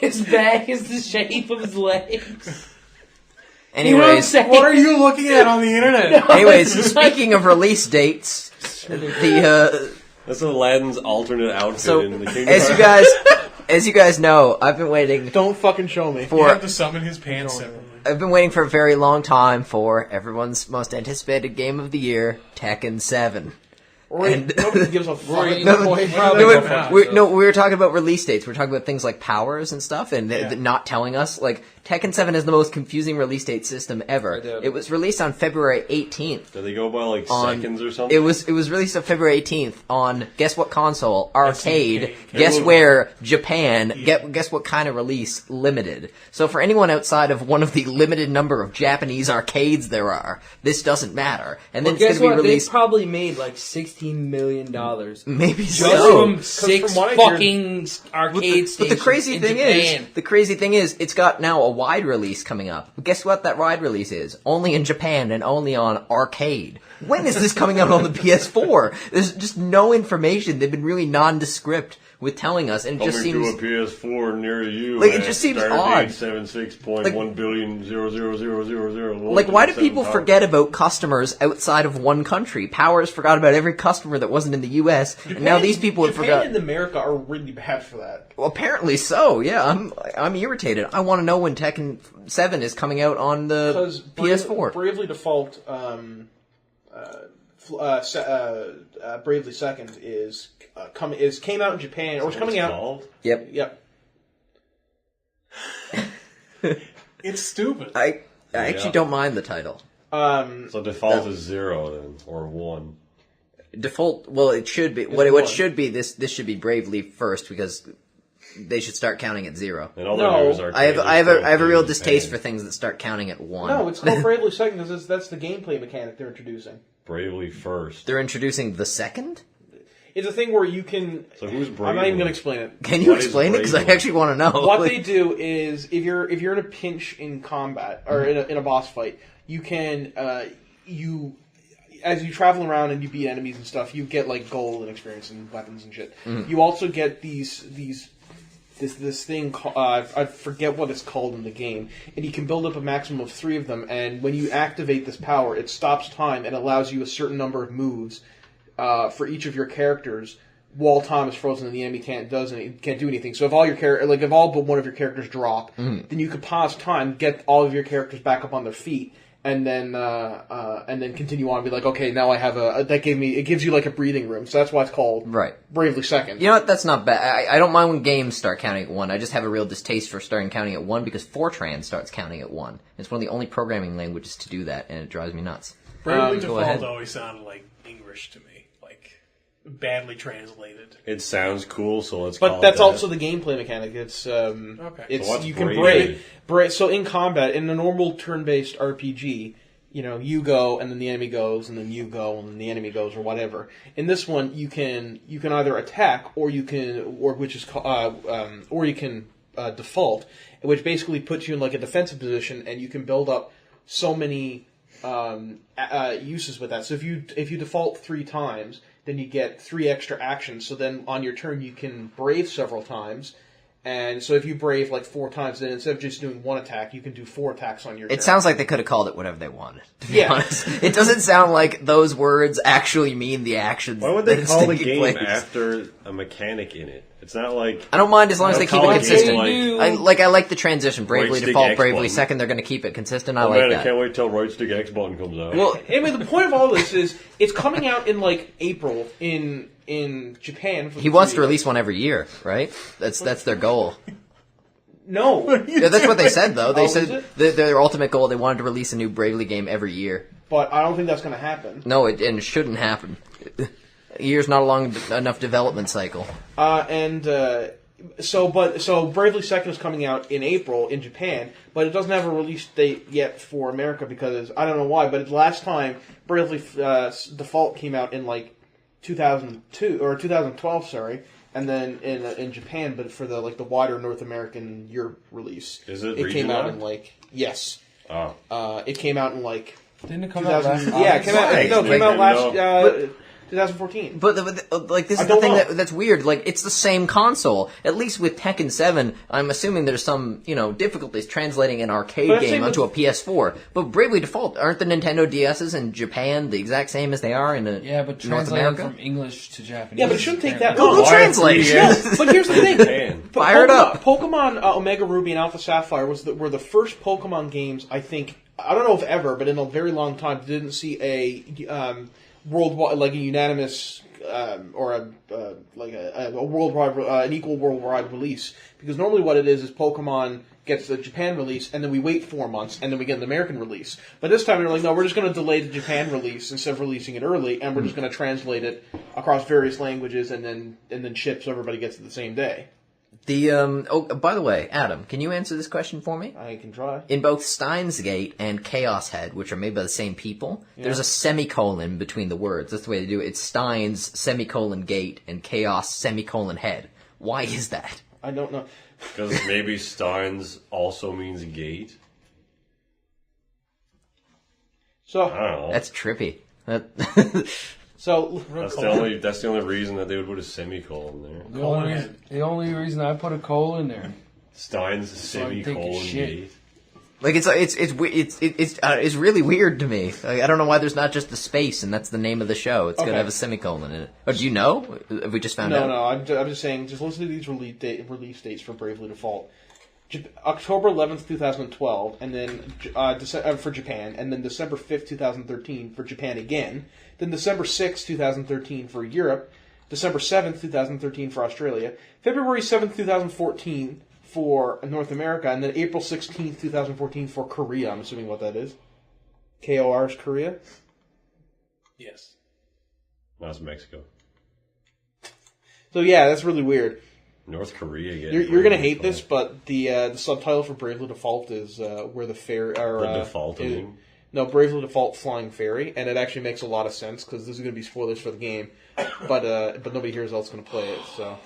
His bag is the shape of his legs. You know what I'm Anyways, saying? What are you looking at on the internet? anyways, speaking of release dates, the That's Aladdin's alternate outfit so in the Kingdom as you guys know, I've been waiting Don't fucking show me. You for have to summon his pants separately. I've been waiting for a very long time for everyone's most anticipated game of the year, Tekken 7. And Nobody gives a fuck. Rory, No, Rory no, probably we- go fuck we, yourself. no, we were talking about release dates. We were talking about things like powers and stuff, and Yeah. not telling us. Like Tekken 7 is the most confusing release date system ever. did. It was released on February 18th. Do they go by like On- seconds or something? It was released on February 18th on guess what console? Arcade. SNK. Guess Ooh. where? Japan. Guess what kind of release? Limited. So for anyone outside of one of the limited number of Japanese arcades there are, this doesn't matter. And then But it's guess going to what? be They released. probably made like $16 million Maybe just so. from 6 from what I hear- fucking arcade stations. But the crazy in thing Japan. is, it's got now a wide release coming up. But guess what that wide release is? Only in Japan and only on arcade. When is this coming out on the PS4? There's just no information. They've been really nondescript with telling us, and it just Coming seems to a PS4 near you. like it just seems odd. 76.1,000,000,000. Like, why do people forget about customers outside of one country? Powers forgot about every customer that wasn't in the U.S., and now these people have Japan forgotten. and America are really bad for that. Well, apparently so. Yeah, I'm irritated. I want to know when Tekken 7 is coming out on the PS4. Bravely Default, Bravely Second came out in Japan, or is coming out. Called? Yep. Yep. It's stupid. I actually don't mind the title. So default is 0 then, or 1. Default. Well, it should be. What should be this should be Bravely first, because they should start counting at 0. And all No. the news are I have a real Japan. distaste for things that start counting at 1. No, it's called Bravely Second because that's the gameplay mechanic they're introducing. Bravely first. They're introducing the second. It's a thing where you can. So who's Bravely? I'm not even going to explain it. Can you What is explain it? Because I Bravely? actually want to know. What Like- they do is, if you're in a pinch in combat or in a boss fight, you can as you travel around and you beat enemies and stuff, you get like gold and experience and weapons and shit. You also get this thing I forget what it's called in the game, and you can build up a maximum of 3 of them. And when you activate this power, it stops time and allows you a certain number of moves for each of your characters. While time is frozen and the enemy can't do anything. So if all your if all but one of your characters drop, then you could pause time, get all of your characters back up on their feet, and then continue on and be like, okay, now I have it gives you like a breathing room. So that's why it's called Right. Bravely Second. You know what? That's not bad. I don't mind when games start counting at 1. I just have a real distaste for starting counting at 1 because Fortran starts counting at 1. It's one of the only programming languages to do that, and it drives me nuts. Bravely go ahead. Default always sounded like English to me, like badly translated. It sounds cool, so let's call But it that's that. also the gameplay mechanic. It's Okay. it's So what's you can Bravely? so in combat, in a normal turn-based RPG, you go and then the enemy goes and then you go and then the enemy goes or whatever. In this one, you can either attack or you can default, which basically puts you in like a defensive position, and you can build up so many uses with that. So if you default 3 times, then you get 3 extra actions. So then on your turn, you can brave several times. And so if you brave like 4 times, then instead of just doing 1 attack, you can do 4 attacks on your turn. It sounds like they could have called it whatever they wanted, to be Yeah. honest. It doesn't sound like those words actually mean the actions. Why would they that's call the taking game place. after a mechanic in it? It's not like I don't mind as long as they They'll keep call it the consistent. game I like the transition. Bravely Right stick default, X bravely button. second. They're going to keep it consistent. I oh like man, I that. can't wait till right stick X button comes out. Well, Anyway, the point of all this is it's coming out in like April in Japan. he wants to release one every year, right? That's their goal. No, Yeah, that's what they said though. They Oh, is said it? their ultimate goal. They wanted to release a new Bravely game every year. but I don't think that's going to happen. No, it shouldn't happen. A year's not a long enough development cycle. So Bravely Second is coming out in April in Japan, but it doesn't have a release date yet for America because I don't know why. But the last time Bravely Default came out in like 2002 or 2012, sorry, and then in Japan, but for the wider North American Europe release, Is it came out regional? in like yes, Oh. It came out in like Didn't it come out 2000. last Yeah, it came out. Thanks, No, it came out Nick. last 2014. But like this I is the don't thing know. that's weird. Like it's the same console. At least with Tekken 7, I'm assuming there's some difficulties translating an arcade But I'm game saying onto a PS4. But Bravely Default, aren't the Nintendo DSs in Japan the exact same as they are in Yeah, but North translating America? from English to Japanese. Yeah, but it shouldn't take that Google long. Why Translate. 3 No, years? but here's the thing. Man. Fire it up. Pokemon Omega Ruby and Alpha Sapphire were the first Pokemon games, I think, I don't know if ever, but in a very long time, didn't see a worldwide, like a unanimous or a worldwide, an equal worldwide release. Because normally what it is Pokemon gets the Japan release, and then we wait 4 months, and then we get an American release. But this time they're like, no, we're just going to delay the Japan release instead of releasing it early, and we're just going to translate it across various languages, and then ship so everybody gets it the same day. By the way, Adam, can you answer this question for me? I can try. In both Steins Gate and Chaos Head, which are made by the same people, there's a semicolon between the words. That's the way to do it. It's Steins semicolon Gate and Chaos semicolon Head. Why is that? I don't know. Because maybe Steins also means gate. So I don't know. That's trippy. So That's the only reason that they would put a semicolon there. The only reason I put a colon in there. Stein's I think it's semicolon shit. gate. Like it's really weird to me. Like, I don't know why there's not just a space and that's the name of the show. It's gonna have a semicolon in it. Oh, do you know? Have we just found out? No. I'm just saying. Just listen to these release dates for Bravely Default. October 11th, 2012, and then for Japan, and then December 5th, 2013 for Japan again. Then December 6th, 2013 for Europe. December 7th, 2013 for Australia. February 7th, 2014 for North America, and then April 16th, 2014 for Korea. I'm assuming what that is. KOR is Korea? Yes. No, it's Mexico. So yeah, that's really weird. North Korea again. You're gonna hate this, but the subtitle for Bravely Default is where the ferry The defaulting. No, Bravely Default Flying Fairy, and it actually makes a lot of sense because this is going to be spoilers for the game, but nobody here else is going to play it. So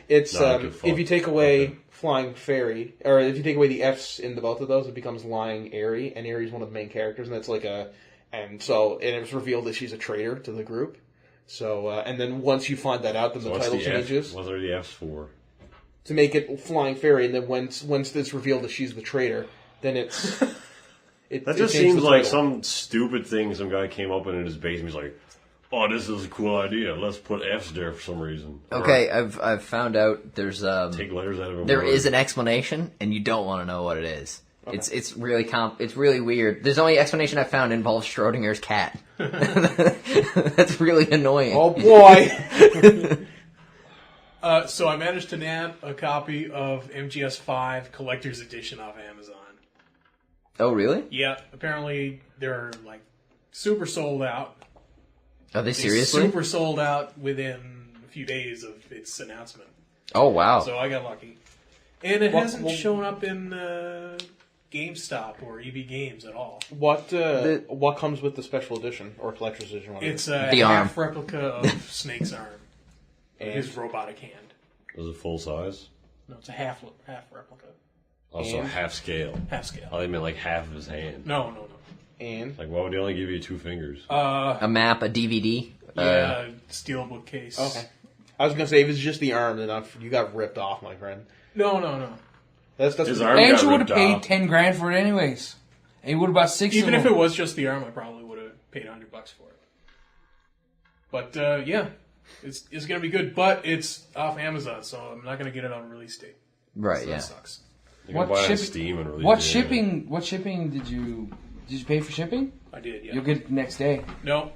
it's if you take away Flying Fairy, or if you take away the F's in the both of those, it becomes Lying Airy, and Airy is one of the main characters, and it's like and it was revealed that she's a traitor to the group. So and then once you find that out, then the title changes. What are the F's for? To make it Flying Fairy, and then once it's revealed that she's the traitor, then it's. That just seems like some stupid thing some guy came up with in his basement. He's like, "Oh, this is a cool idea. Let's put F's there for some reason." Okay, I've found out there's take letters out of a there word. is an explanation, and you don't want to know what it is. Okay. It's really weird. There's only explanation I found involves Schrodinger's cat. That's really annoying. Oh boy. So I managed to nab a copy of MGS5 Collector's Edition off Amazon. Oh, really? Yeah, apparently they're like super sold out. Are they seriously? Super sold out within a few days of its announcement. Oh, wow. So I got lucky. And it hasn't shown up in GameStop or EB Games at all. What comes with the special edition or collector's edition? Whatever? It's a the half arm. replica of Snake's arm. And his robotic hand. Is it full size? No, it's a half replica. Also And? half scale. Half scale. I meant like half of his hand. No. And Like, why would they only give you 2 fingers? A map, a DVD. Yeah, steelbook case. okay. I was gonna say if it's just the arm, then you got ripped off, my friend. No. That's His arm And got you would have ripped paid off. 10 grand for it anyways. And you would have bought 6 Even of if them. it was just the arm, I probably would have paid $100 for it. But yeah, it's gonna be good. But it's off Amazon, so I'm not gonna get it on release date. Right, So yeah. that sucks. You can buy it on Steam and release What it. shipping? What shipping did you pay for shipping? I did, yeah. You'll get it next day. No,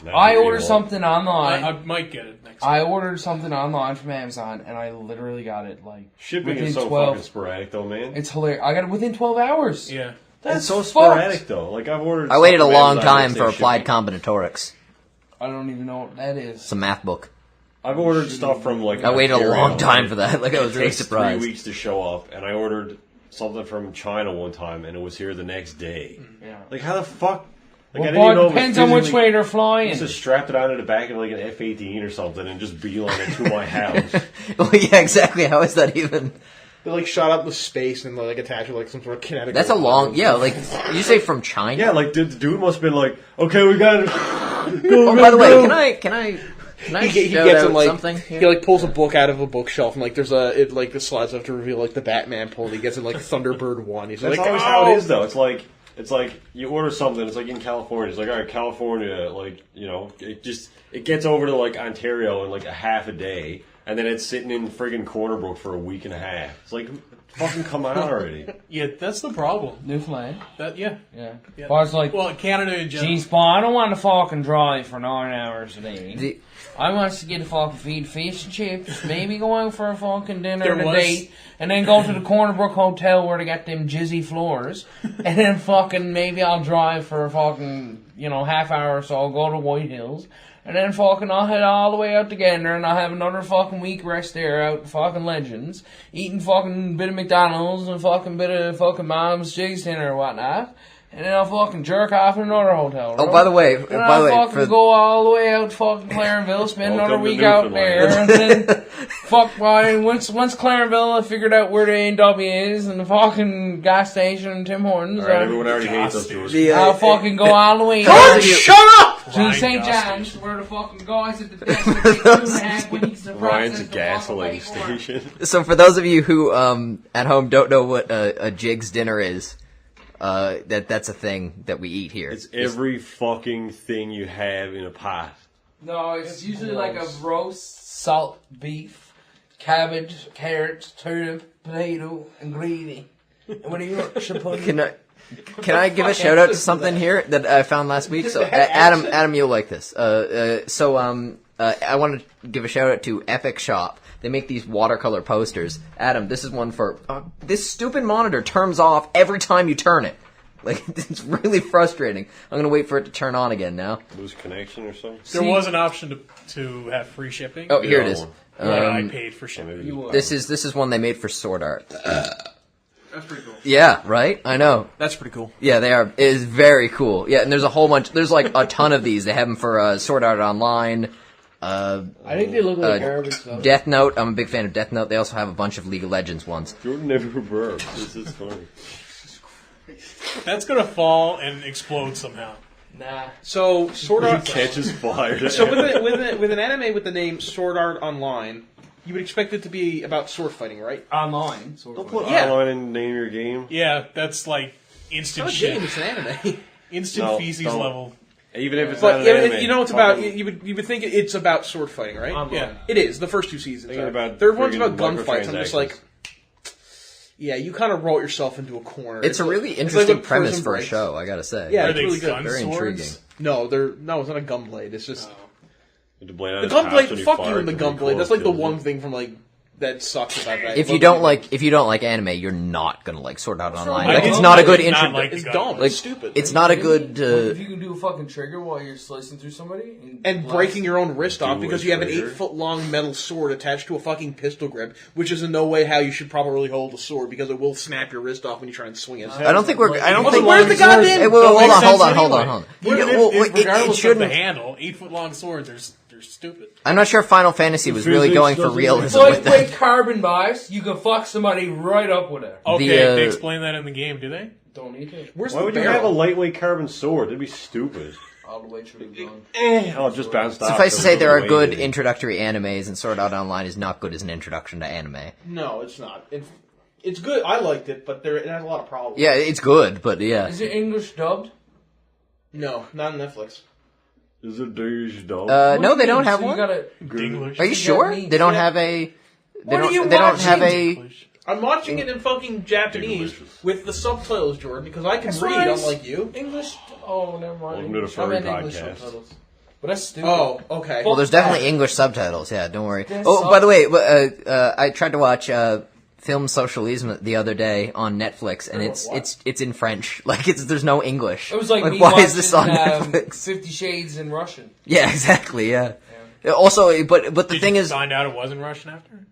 Now I you ordered won't. something online. I might get it next. I ordered something online from Amazon, and I literally got it like Shipping within is so 12. fucking sporadic, though, man. It's hilarious. I got it within 12 hours. Yeah. That's It's so fucked. sporadic, though. Like, I've ordered. I waited a stuff from long Amazon time next for day Applied shipping. Combinatorics. I don't even know what that is. It's a math book. I've ordered stuff from like. I waited a Ontario, long time and for that. Like, I was it really takes surprised. 3 weeks to show up, and I ordered something from China one time, and it was here the next day. Yeah. Like, how the fuck? Like, I Well, didn't even know it it was depends on which physically- way they're flying. I just strapped it onto the back of like an F-18 or something, and just beeline it to my house. Well, yeah, exactly. How is that even? they like shot up with space and like attached with like some sort of kinetic. That's a long. Yeah, like you say from China. Yeah, like the dude must have been like, okay, we got it. Oh, by the way, can I He shout gets out in like something? he like pulls a book out of a bookshelf and like there's the slides have to reveal like the Batman pull. And he gets in like Thunderbird 1. He's That's like, always oh! how it is, though. It's like you order something. It's like in California. It's like, all right, California. Like, you know, it gets over to like Ontario in like a half a day, and then it's sitting in friggin' Cornerbrook for a week and a half. It's like, fucking come out already. Yeah, that's the problem. Newfoundland. Yeah. Yeah. Yeah. But it's like, Well, Canada in general. geez, Paul, I don't want to fucking drive for 9 hours a day. The- I want to get a fucking feed fish and chips, maybe go out for a fucking dinner There and a was- date, and then go to the Cornerbrook Hotel where they got them jizzy floors, and then fucking maybe I'll drive for a fucking, half hour or so, I'll go to White Hills, and then fucking I'll head all the way out to Gander, and I'll have another fucking week rest there out in fucking Legends, eating fucking bit of McDonald's and fucking bit of fucking Mom's Jigs dinner or whatnot. and then I'll fucking jerk off in another hotel room. Oh, by the way, and I'll fucking go all the way out to fucking Clarenville, spend another Welcome to week out there, and Newfoundland. then fuck why once Clarenville I figured out where the A&W is and the fucking gas station and Tim Hortons. All right, everyone already hates us, George. I'll fucking go all the way George, shut up! To Ryan St. gas John's, station. where the fucking guys at the desk will take 2.5 weeks to Ryan's process a the gasoline fucking paperwork. station. So for those of you who at home don't know what a Jig's dinner is, that's a thing that we eat here. It's every fucking thing you have in a pot. No, it's usually like a roast, salt beef, cabbage, carrots, turnip, potato, and gravy. And when you Can I give a shout out to something here that I found last week? So Adam, you'll like this. I want to give a shout out to Epic Shop. They make these watercolor posters. Adam, this is one for this stupid monitor turns off every time you turn it. Like, it's really frustrating. I'm gonna wait for it to turn on again now. Lose connection or something? There was an option to have free shipping. Oh, here it is. But I paid for shipping. This is one they made for Sword Art. That's pretty cool. Yeah, right? I know. That's pretty cool. Yeah, they are. It is very cool. Yeah, and there's a whole bunch. There's like a ton of these. They have them for Sword Art Online. I think they look like garbage though. Death Note. I'm a big fan of Death Note. They also have a bunch of League of Legends ones. Jordan never burped. This is funny. That's gonna fall and explode somehow. Nah. So Sword He Art catches fire. So with an anime with the name Sword Art Online, you would expect it to be about sword fighting, right? Online. Don't put Yeah. online and name your game. Yeah, that's like instant It's not a shit. game, it's an anime. Instant No, feces don't. level. Even if it's But not an anime. you know it's about. You would think it's about sword fighting, right? Online. Yeah. It is. The first two seasons. Thinking Are. about Third one's friggin' about gunfights. I'm just like, yeah, you kind of roll yourself into a corner. It's a really like interesting when premise Prison for a Breaks. show. I gotta say. Yeah, Are it's they really good. gun Very swords? intriguing. No, it's not a gunblade. It's just The blade out the of his pouch gunblade. when he Fuck you fired and the to recoil gunblade. That's like the kills one him. thing from like that sucks about that. If you don't like anime, you're not gonna like Sword Art Online. I Like, it's don't not a like good it, not intro. like- it's the dumb. gunblade. It's stupid. It's not a good. If you can do a fucking trigger while you're slicing through somebody And breaking your own wrist off Do because a you have an trigger. 8-foot long metal sword attached to a fucking pistol grip, which is in no way how you should probably hold a sword because it will snap your wrist off when you try and swing it. I don't think we're. I don't Well, think. where's the goddamn- Hey, wait, Don't hold make on, hold sense on, hold on, anyway. hold on. Well, Yeah, if- well, if it regardless of shouldn't. the handle, 8-foot-long swords, they're stupid. I'm not sure Final Fantasy was really Physics going for doesn't realism It's like with that. great carbon bias. You can fuck somebody right up with it. Okay, The, they explain that in the game, do they? Don't need to. Where's Why the would you barrel? have a lightweight carbon sword? That'd be stupid. All the way through the gun. Oh, it just bounced off. Suffice to say, there are Way good in. introductory animes, and Sword Art Online is not good as an introduction to anime. No, it's not. It's good. I liked it, but it has a lot of problems. Yeah, it's good, but yeah. Is it English dubbed? No, not on Netflix. Is it douche dog? No, they don't have So you one. gotta. English. Are you sure? Japanese, They don't yeah. have a. They What are you don't. They don't watching? have a. English. I'm watching it in fucking Japanese Delicious. with the subtitles, Jordan, because I can That's read, nice. unlike you. English. Oh, never mind. Welcome to the English. furry I meant English podcast. subtitles. But that's stupid. Oh, okay. Well, there's definitely English subtitles. Yeah, don't worry. There's Oh, by the way, I tried to watch Film Socialisme the other day on Netflix, and it's in French. Like there's no English. It was like me why watching is this on 50 Shades in Russian. Yeah, exactly. Yeah. Also, but the Did thing you is, find out it wasn't Russian after?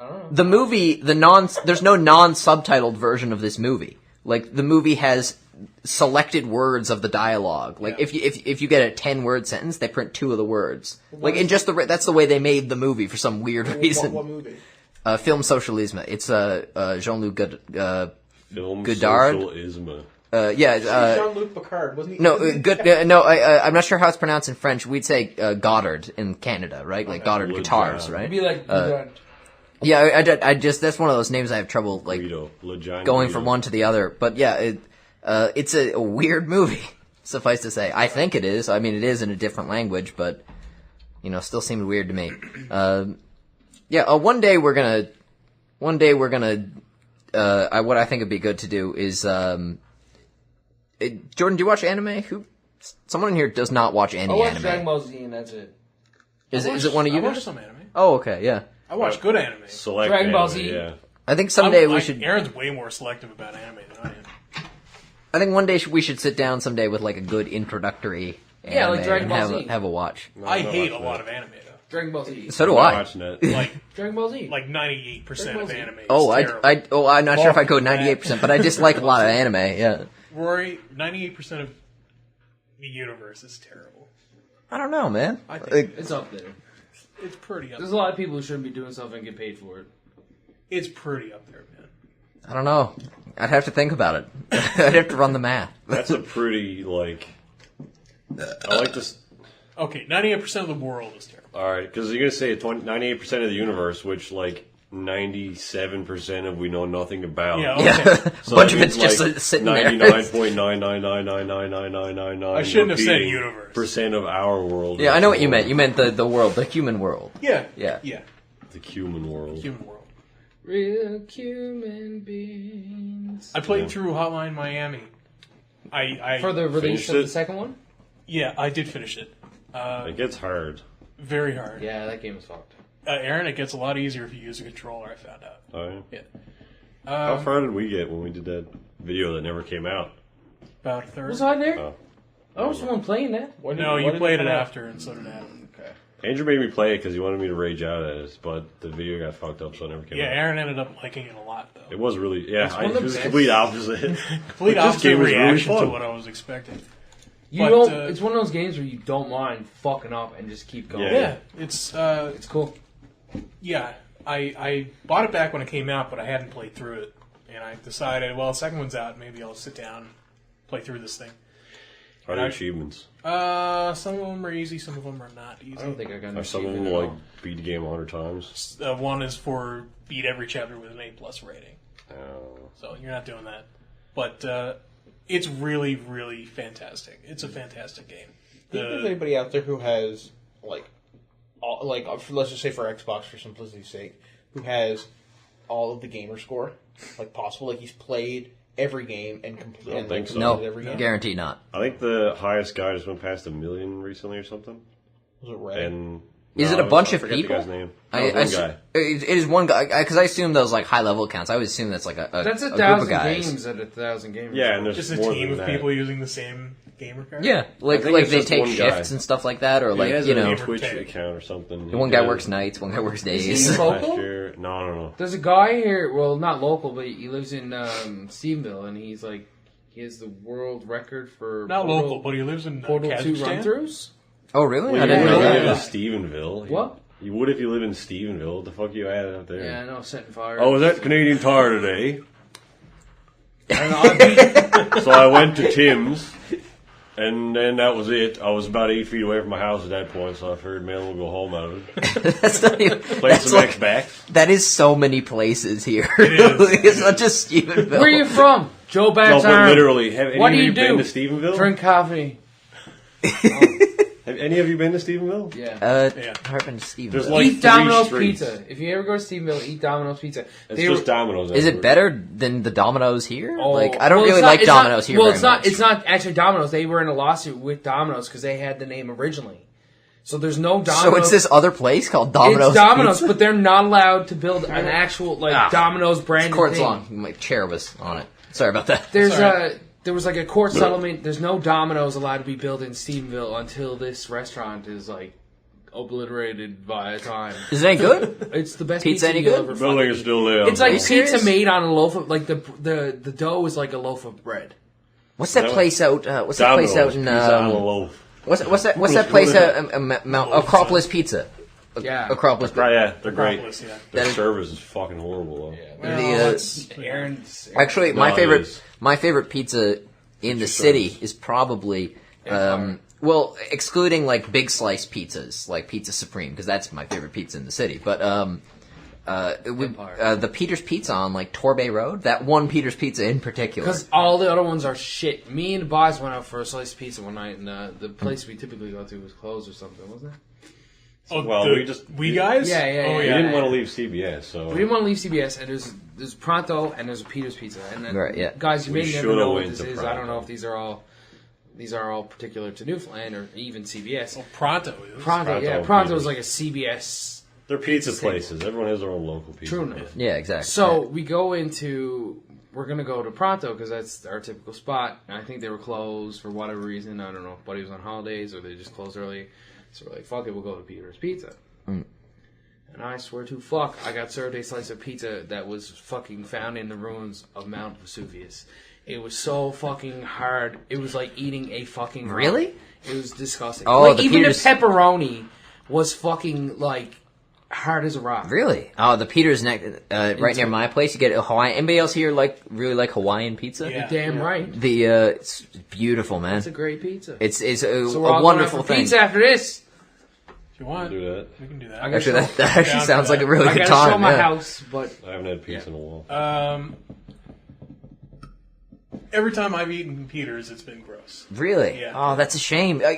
I don't know. the movie, there's no non-subtitled version of this movie. Like the movie has selected words of the dialogue. Like Yeah. if you get a 10-word sentence, they print 2 of the words. Like in just that's the way they made the movie for some weird reason. What movie? Film Socialisme. It's Jean-Luc Film Godard? socialism. Jean-Luc Picard, wasn't he? No, I'm not sure how it's pronounced in French. We'd say Goddard in Canada, right? Like Goddard Le guitars, John. right? It'd be like. Yeah, I just that's one of those names I have trouble like Guido. Legina going Guido. from one to the other. But yeah, it's a weird movie. Suffice to say, I think it is. I mean, it is in a different language, but still seemed weird to me. One day we're gonna. What I think would be good to do is, Jordan, do you watch anime? Someone in here does not watch any I watch Dragon anime. Ball Z and that's it. Is it one of you I watch guys? some anime. Oh, okay, yeah. I watch good anime. Select Dragon Ball anime, Z. Yeah. I think someday we I'm- should. Aaron's way more selective about anime than I am. I think one day we should sit down someday with like a good introductory anime Yeah, like Dragon and Ball have Z. have a watch. I I'm not hate a watching lot that. of anime though. Dragon Ball Z. So do I'm not I. watching that. Like Dragon Ball Z. 98% Dragon of Ball Z. anime. Is Oh, terrible. I'm not sure if I go 98%, but I dislike a lot of anime. Yeah. Rory, 98% of the universe is terrible. I don't know, man. I think Like, It's up there. it's pretty up There's a lot of people who shouldn't be doing stuff and get paid for it. It's pretty up there, man. I don't know. I'd have to think about it. I'd have to run the math. That's a pretty, like... I like this... Okay, 98% of the world is terrible. Alright, because you're going to say 98% of the universe, which, like, 97% of we know nothing about. Yeah, okay. Yeah, So bunch that of it's means, just like, sitting there. 99.999999999. I shouldn't have said universe. Percent of our world. Yeah, I know what you meant. You meant the world, the human world. Yeah. Yeah. Yeah. The human world. Human world. Real human beings. I played through Hotline Miami. I For the release Finished of the it? second one? Yeah, I did finish it. It gets hard. Very hard. Yeah, that game is fucked. Aaron, it gets a lot easier if you use a controller, I found out. Oh, yeah. Yeah. How far did we get when we did that video that never came out? About a third. Was I there? Oh. I was the one playing that. No, you played it after, and so did Adam. Okay. Andrew made me play it because he wanted me to rage out at it, but the video got fucked up, so it never came Yeah, out. Aaron ended up liking it a lot, though. It was really, yeah, one of the it was the best. complete opposite. Complete But this opposite game was really reaction to fun. what I was expecting. You But, don't. uh, It's one of those games where you don't mind fucking up and just keep going. Yeah. Yeah, it's It's cool. yeah. I bought it back when it came out, but I hadn't played through it, and I decided, well, the second one's out, maybe I'll sit down, and play through this thing. Are there achievements? Some of them are easy, some of them are not easy. I don't think I got. Are some of them like beat the game 100 times? One is for beat every chapter with an A+ rating, Oh. so you're not doing that. But it's really, really fantastic. It's a fantastic game. Do you think there's anybody out there who has let's just say for Xbox for simplicity's sake, who has all of the gamer score possible? Like he's played every game and completed. I don't think so. No, every game. guarantee not. I think the highest guy just went past 1 million recently or something. Was it Red? And Is no, it a bunch I of forget people? The guy's name. I, No, I one s- guy. It is one guy because I assume those like high level accounts. I would assume that's like a That's group of 1,000 guys. games at 1,000 gamers. Yeah, and there's Just a more team than of that. people using the same gamer card? Yeah, like I think it's they just take one guy. shifts and stuff like that, or He like has you a know, Twitch Tag. account or something. one guy works nights, one guy works days. he- Last Local? year. No. There's a guy here. Well, not local, but he lives in Stephenville, and he's like, he has the world record for Not Portal, local, but he lives in Portal 2 Kazakhstan. run-throughs. Oh really? Well, I you didn't would know if you live in that. Stephenville. What? You would if you live in Stephenville. What the fuck you at up there? Yeah, I know, setting fire. I was at Canadian Tire today, I don't know. I beat, so I went to Tim's, and then that was it. I was about 8 feet away from my house at that point, so I figured, man, we'll go home out of it. That's not even. Played That's some like, X-Backs. that is so many places here. It is. It's not just Stephenville. where are you from? Joe No, Bats but Arm. literally, have any What of do you you been do? to Stephenville? Drink coffee. Have any of you been to Stephenville? Yeah. Yeah. Hartman Stephenville. There's like Eat Domino's 3 streets. Pizza. If you ever go to Stephenville, eat Domino's Pizza. It's They just were- Domino's. Is it everywhere. better than the Domino's here? Oh, Like I don't well, really it's not- like it's not- Domino's here. Well, very it's not. much. It's not actually Domino's. They were in a lawsuit with Domino's because they had the name originally. So there's no Domino's. So it's this other place called Domino's. It's Domino's, Pizza? but they're not allowed to build an actual Domino's branded Court's thing. long. My chair was on it. Sorry about that. There's Sorry. there was like a court settlement. There's no Domino's allowed to be built in Stephenville until this restaurant is like obliterated by time. Is it any good? It's the best Pizza pizza, any you'll good? ever Building find. is still there. It's like you pizza serious? made on a loaf of like the dough is like a loaf of bread. What's that No. place out? What's that place out in? Pizza on a loaf. What's that place out? Mount Acropolis Pizza. Yeah. Acropolis. Right, yeah, they're great. Acropolis, yeah. Their That is- service is fucking horrible though. Well, The, it's Aaron's. Actually, No, my it favorite is. pizza in the your city service? is probably Empire. well, excluding like big slice pizzas like Pizza Supreme because that's my favorite pizza in the city. But Empire. the Peter's Pizza on like Torbay Road, that one Peter's Pizza in particular. Because all the other ones are shit. Me and the boys went out for a slice of pizza one night, and the place we typically go to was closed or something, wasn't it? Oh, Well, we guys? Yeah, yeah, Oh, yeah. We yeah. didn't want to leave CBS, so We didn't want to leave CBS, and there's Pronto and there's a Peter's Pizza. And then, Right, yeah. guys, you We may never shoulda know what went this to is. I don't know Pronto. if these are all particular to Newfoundland or even CBS. Well, Pronto is. Pronto, yeah, Pronto Pronto Peters. is like a CBS. they're pizza places. Everyone has their own local pizza. True place. enough. yeah, exactly. So we go into. We're gonna go to Pronto because that's our typical spot. And I think they were closed for whatever reason. I don't know if Buddy was on holidays or they just closed early. So we're like, fuck it, we'll go to Peter's Pizza. And I swear to fuck, I got served a slice of pizza that was fucking found in the ruins of Mount Vesuvius. It was so fucking hard. It was like eating a fucking rock. Really? It was disgusting. Oh, like the even Peters- the pepperoni was fucking like hard as a rock. Really? Oh, the Peters right near my place. You get a Hawaiian. Anybody else here really like Hawaiian pizza? Yeah. You're damn right. It's beautiful, man. It's a great pizza. It's a So we're all wonderful going out for thing. Pizza after this. If you want, Do that. we can do that. Actually, that actually Down sounds for like a that. really I good gotta show time. my yeah. house, but I haven't had pizza in a while. Every time I've eaten Peters, it's been gross. Really? Yeah. Oh, that's a shame. I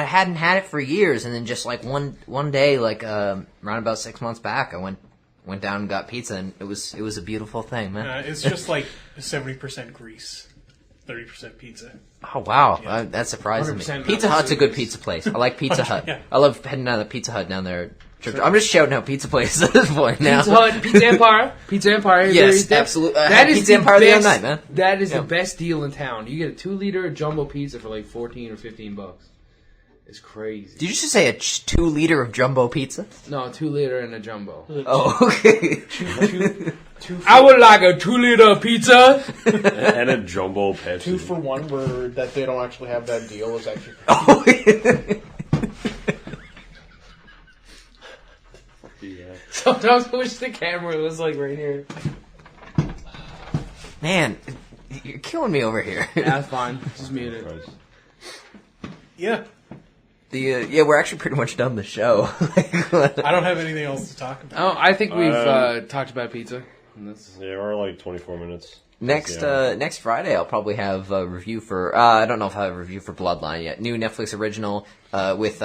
hadn't had it for years, and then just like one day, like around about 6 months back, I went down and got pizza, and it was a beautiful thing, man. It's just like 70% grease, 30% pizza. Oh wow, Yeah. that surprises me. 100% Pizza Hut's a good grease. pizza place. I like Pizza Hut. Yeah. I love heading down to Pizza Hut down there. I'm just shouting out pizza places at this point now. Pizza Hut, Pizza Empire, Pizza Empire. Yes, absolutely. I had Pizza the Empire the other best- night, man. That is Yeah. the best deal in town. You get a 2-liter jumbo pizza for like $14 or $15. It's crazy. Did you just say a 2-liter of jumbo pizza? No, 2-liter and a jumbo. Oh, okay. I would like a 2-liter pizza. And a jumbo Pepsi. 2 for 1, where that they don't actually have that deal is actually. Oh, Yeah. Sometimes I wish the camera was like right here. man, you're killing me over here. That's fine. Just mute it. Christ. Yeah, Yeah, we're actually pretty much done the show. I don't have anything else to talk about. Oh, I think we've talked about pizza. And that's- Yeah, we're like 24 minutes. Next Yeah. next Friday, I'll probably have a review for. I don't know if I have a review for Bloodline yet. New Netflix original with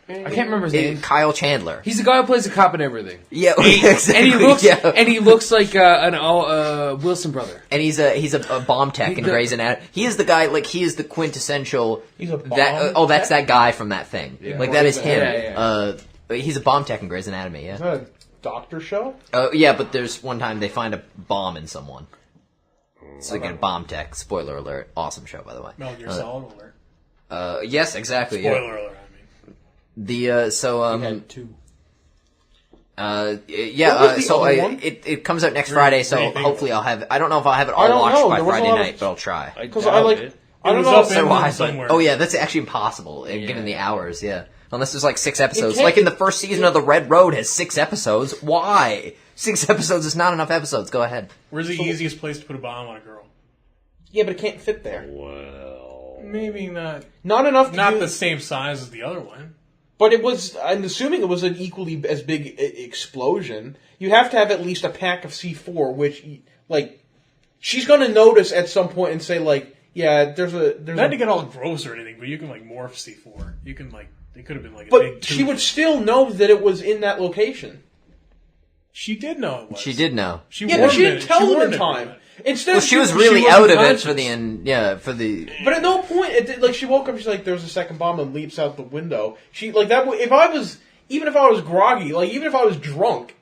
I can't remember his name. Kyle Chandler. He's the guy who plays the cop and everything. Yeah, exactly. And he looks like an Wilson brother. And he's a bomb tech in Grey's Anatomy. He is the guy, like, he is the quintessential. He's a bomb that's tech? that guy from that thing. Yeah. Like that is him. Yeah, He's a bomb tech in Grey's Anatomy. Is Yeah. that a doctor show? Yeah, but there's one time they find a bomb in someone. So they get a bomb tech. Spoiler alert. Awesome show, by the way. Metal Gear Solid alert. Yes, exactly. Spoiler Yeah. alert. I mean, He had 2. What was the so other one? it comes out next Friday, so anything. hopefully I'll have it. I don't know if I'll have it I all don't watched know. by There wasn't Friday a lot of- night, but I'll try. Because I like. I don't was know. up if- in- So why? somewhere. Oh yeah, that's actually impossible given the hours. Yeah, unless there's like 6 episodes. can't- Like in the first season of The Red Road has 6 episodes. Why? 6 episodes is not enough episodes. Go ahead. where's the easiest place to put a bomb on a girl? Yeah, but it can't fit there. Well, Maybe not. Not enough. To Not do- the same size as the other one. But it was. I'm assuming it was an equally as big explosion. You have to have at least a pack of C4, which, like, she's gonna notice at some point and say, like, yeah, there's Not to get all gross or anything, but you can like morph C4. You can like. It could have been like a But big. she tube. would still know that it was in that location. She did know it was. She did know. She Yeah, but warned she didn't it. tell them in warned it. time. Instead, Well, she was really out of it for the end. end. Yeah, for the. But at no point, like she woke up, she's like, "There's a second bomb," and leaps out the window. She like that. If I was, even if I was groggy, like even if I was drunk,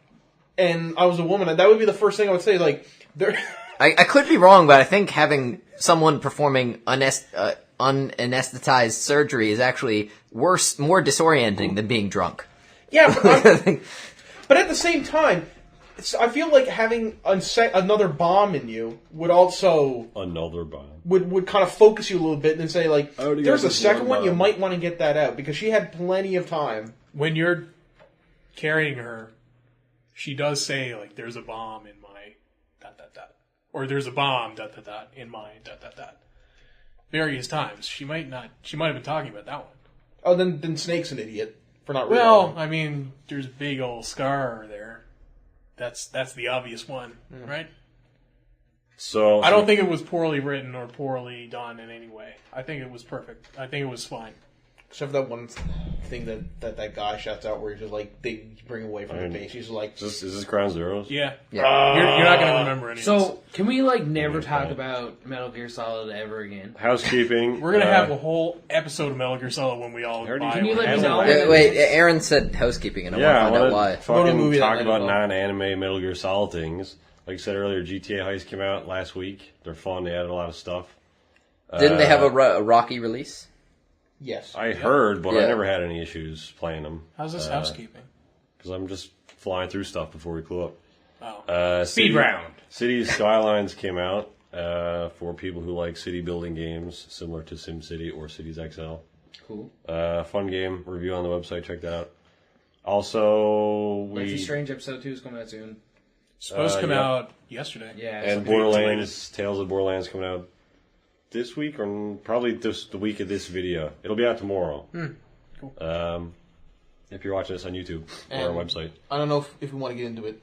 and I was a woman, that would be the first thing I would say. Like, there. I could be wrong, but I think having someone performing unanesthetized surgery is actually worse, more disorienting than being drunk. Yeah, but at the same time, I feel like having another bomb in you would also another bomb. would kind of focus you a little bit and say like, I already "There's got a this second one one. You bomb. might want to get that out," because she had plenty of time. When you're carrying her, she does say like, "There's a bomb in my dot dot dot," or "There's a bomb dot dot dot in my dot dot dot." Various times. She might not. She might have been talking about that one. Oh, then Snake's an idiot for not Well, realizing. I mean, there's a big old scar there. That's the obvious one, right? So I don't think it was poorly written or poorly done in any way. I think it was perfect. I think it was fine. Except for that one thing that guy shouts out where he's just like, they bring away from the base. He's like, Is this Ground Zeroes? Yeah. Yeah. You're not going to remember any of this. So, can we like never talk about Metal Gear Solid ever again? Housekeeping. We're going to have a whole episode of Metal Gear Solid when we all Already- buy Can you one. let me know? Wait, Aaron said housekeeping, and I Yeah, want to find out why. Go to a Fucking movie that talk night about as well. non-anime Metal Gear Solid things. Like I said earlier, GTA Heist came out last week. They're fun. They added a lot of stuff. Didn't they have a Rocky release? yes. I heard, but I Yeah. never had any issues playing them. How's this housekeeping? Because I'm just flying through stuff before we clue up. Oh. Speed round. Cities Skylines came out. for people who like city building games similar to SimCity or Cities XL. Cool. Fun game. Review on the website. Check that out. Also, Life is Strange episode 2 is coming out soon. Supposed to come out yesterday. Yeah. And Borderlands, Tales of Borderlands coming out this week, or probably just the week of this video. It'll be out tomorrow. Cool. If you're watching this on YouTube or our website. I don't know if we want to get into it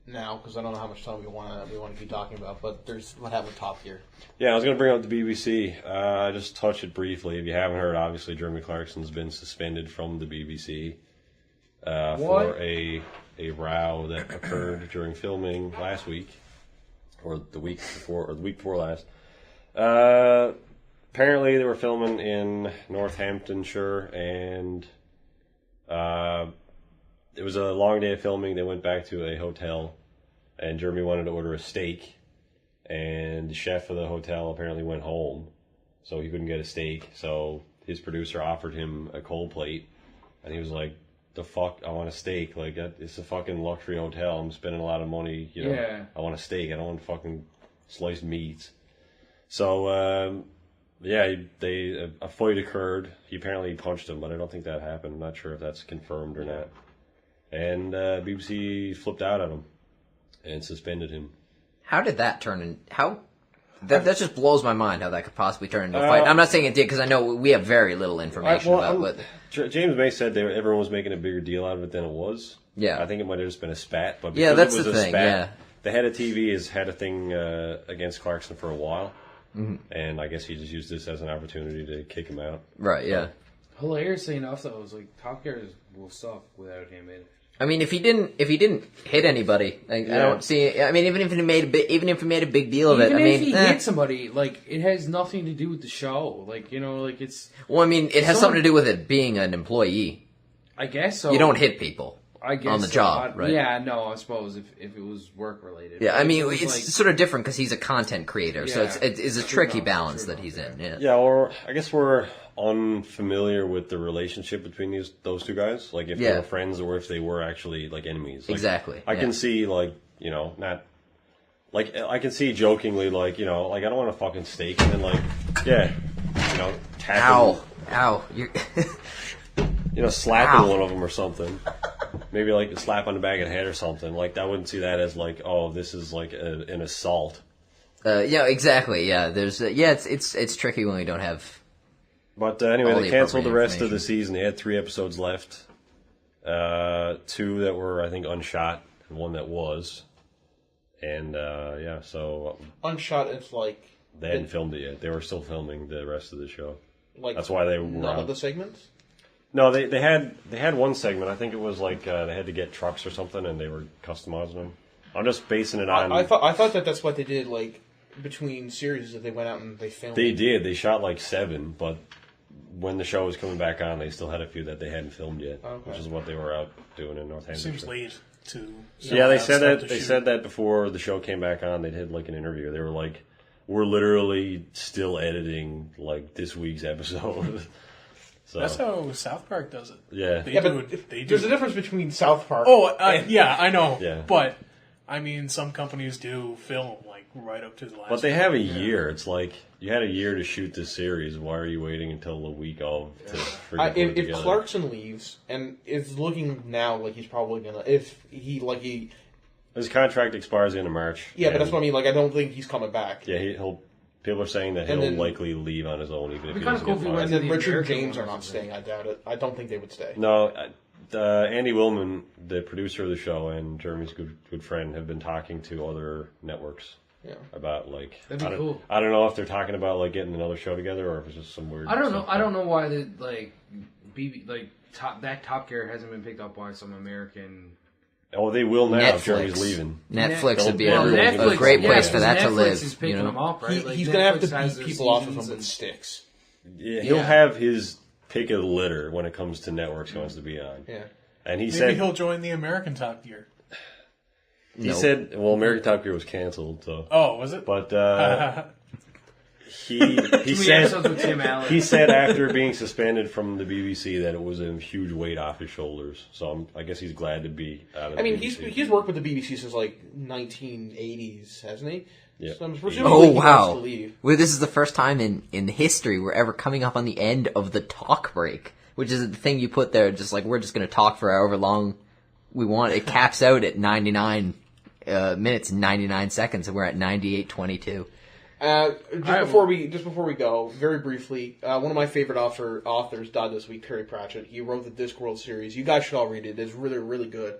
now, because I don't know how much time we want to keep talking about, but there's what happened with Top Gear. Yeah, I was going to bring up the BBC. Just touch it briefly. If you haven't heard, obviously Jeremy Clarkson's been suspended from the BBC for a row that occurred during filming last week, or the week before last. Apparently, they were filming in Northamptonshire, and it was a long day of filming. They went back to a hotel, and Jeremy wanted to order a steak, and the chef of the hotel apparently went home, so he couldn't get a steak. So his producer offered him a cold plate, and he was like, "The fuck, I want a steak. Like, it's a fucking luxury hotel. I'm spending a lot of money, you know. Yeah. I want a steak. I don't want fucking sliced meats." So, yeah, a fight occurred. He apparently punched him, but I don't think that happened. I'm not sure if that's confirmed or not. And BBC flipped out on him and suspended him. How did that turn in? That just blows my mind how that could possibly turn into a fight. I'm not saying it did, because I know we have very little information about it. James May said everyone was making a bigger deal out of it than it was. Yeah. I think it might have just been a spat. But Yeah, because that's it was the a thing, spat, yeah. the head of TV has had a thing against Clarkson for a while. Mm-hmm. And I guess he just used this as an opportunity to kick him out. Right, yeah. Hilariously enough, though, it was like Top Gear will suck without him in it. I mean, if he didn't hit anybody, like, I don't see. I mean, even if he made a big deal of it, Even I if mean, he hit somebody, like, it has nothing to do with the show. Like, you know, like, it's... Well, I mean, it has something to do with it being an employee. I guess so. You don't hit people. I guess on the so. job, right? Yeah, no, I suppose if it was work related. Yeah, I mean, it's it's like, sort of different because he's a content creator, so Yeah. it's a tricky balance that he's in. Yeah. Yeah, or I guess we're unfamiliar with the relationship between those two guys. Like, if they were friends or if they were actually, like, enemies. Like, Exactly. I can see, like, you know, not... Like, I can see jokingly, like, you know, like, I don't want a fucking steak, and then, like, yeah, you know, tackle... Ow. You're... You know, slapping one of them or something. Maybe like a slap on the back of the head or something. Like, I wouldn't see that as like, oh, this is like an assault. Yeah, exactly. Yeah, there's it's tricky when we don't have. But anyway, all they the canceled the appropriate rest of the information. season. They had 3 episodes left. 2 that were, I think, unshot, and 1 that was. And yeah, so Unshot, it's like they hadn't filmed it yet. They were still filming the rest of the show. like That's why they were none out. of the segments. No, they had one segment. I think it was like they had to get trucks or something, and they were customizing them. I'm just basing it on. I thought that's what they did, like between series, that they went out and they filmed. They did. They shot like 7, but when the show was coming back on, they still had a few that they hadn't filmed yet, which is what they were out doing in Northamptonshire. Seems late to. Yeah, they said start that. to They shoot. said that before the show came back on. They did like an interview. They were like, "We're literally still editing like this week's episode." So, That's how South Park does it. yeah. They Yeah, do but it. They do. there's a difference between South Park. Oh, yeah, I know. Yeah. But I mean, some companies do film like right up to the last. But they have a year. It's like, you had a year to shoot this series. Why are you waiting until the week of to freaking put it If together? Clarkson leaves, and it's looking now like he's probably gonna, His contract expires in March. yeah, but that's what I mean. Like, I don't think he's coming back. Yeah, he'll. People are saying that And he'll then- likely leave on his own, even if he kinda doesn't cool get if he fired. And then The Richard American James one are or not something. staying. I doubt it. I don't think they would stay. No, Andy Willman, the producer of the show and Jeremy's good friend, have been talking to other networks Yeah. about like. That'd be cool. I don't know if they're talking about like getting another show together or if it's just some weird. I don't know. stuff. I don't know why the Top Gear hasn't been picked up by some American. Oh, they will now. Netflix. If Jeremy's leaving. Netflix would be Well, a Netflix- great place yeah, for that to Netflix live. is picking You them know? up, right? Like, He's gonna have to Netflix has beat their people off of him seasons with and- sticks. Yeah, he'll have his pick of the litter when it comes to networks he wants to be on. Yeah. And he Maybe said he'll join the American Top Gear. he said well, American Top Gear was canceled, so. Oh, was it? But he Three said episodes with Tim Allen. he said after being suspended from the BBC that it was a huge weight off his shoulders. So I guess he's glad to be out of. I mean, the BBC. he's worked with the BBC since like 1980s, hasn't he? Yeah. So I'm presuming Oh, he wants wow. to leave. Well, this is the first time in history we're ever coming up on the end of the talk break, which is the thing you put there, just like, we're just going to talk for however long we want. It caps out at 99 minutes and 99 seconds, and we're at 98:22. Just before we go, very briefly, one of my favorite authors died this week, Terry Pratchett. He wrote the Discworld series. You guys should all read it. It's really, really good.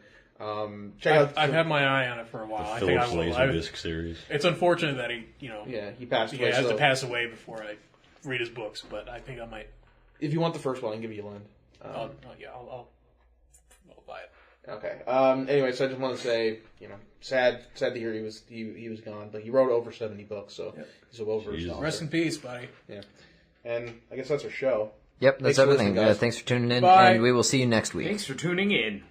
Check out. I've had my eye on it for a while. I think I Phillips will. Laserdisc series. It's unfortunate that he passed he away. has so to pass away before I read his books, but I think I might. if you want the first one, I can give you a lend. I'll buy it. Okay. Anyway, so I just want to say, sad to hear he was gone, but he wrote over 70 books, so he's a well-versed author. Rest in peace, buddy. Yeah. And I guess that's our show. Yep, that's Thanks for everything. listening, guys. Thanks for tuning in, Bye. and we will see you next week. Thanks for tuning in.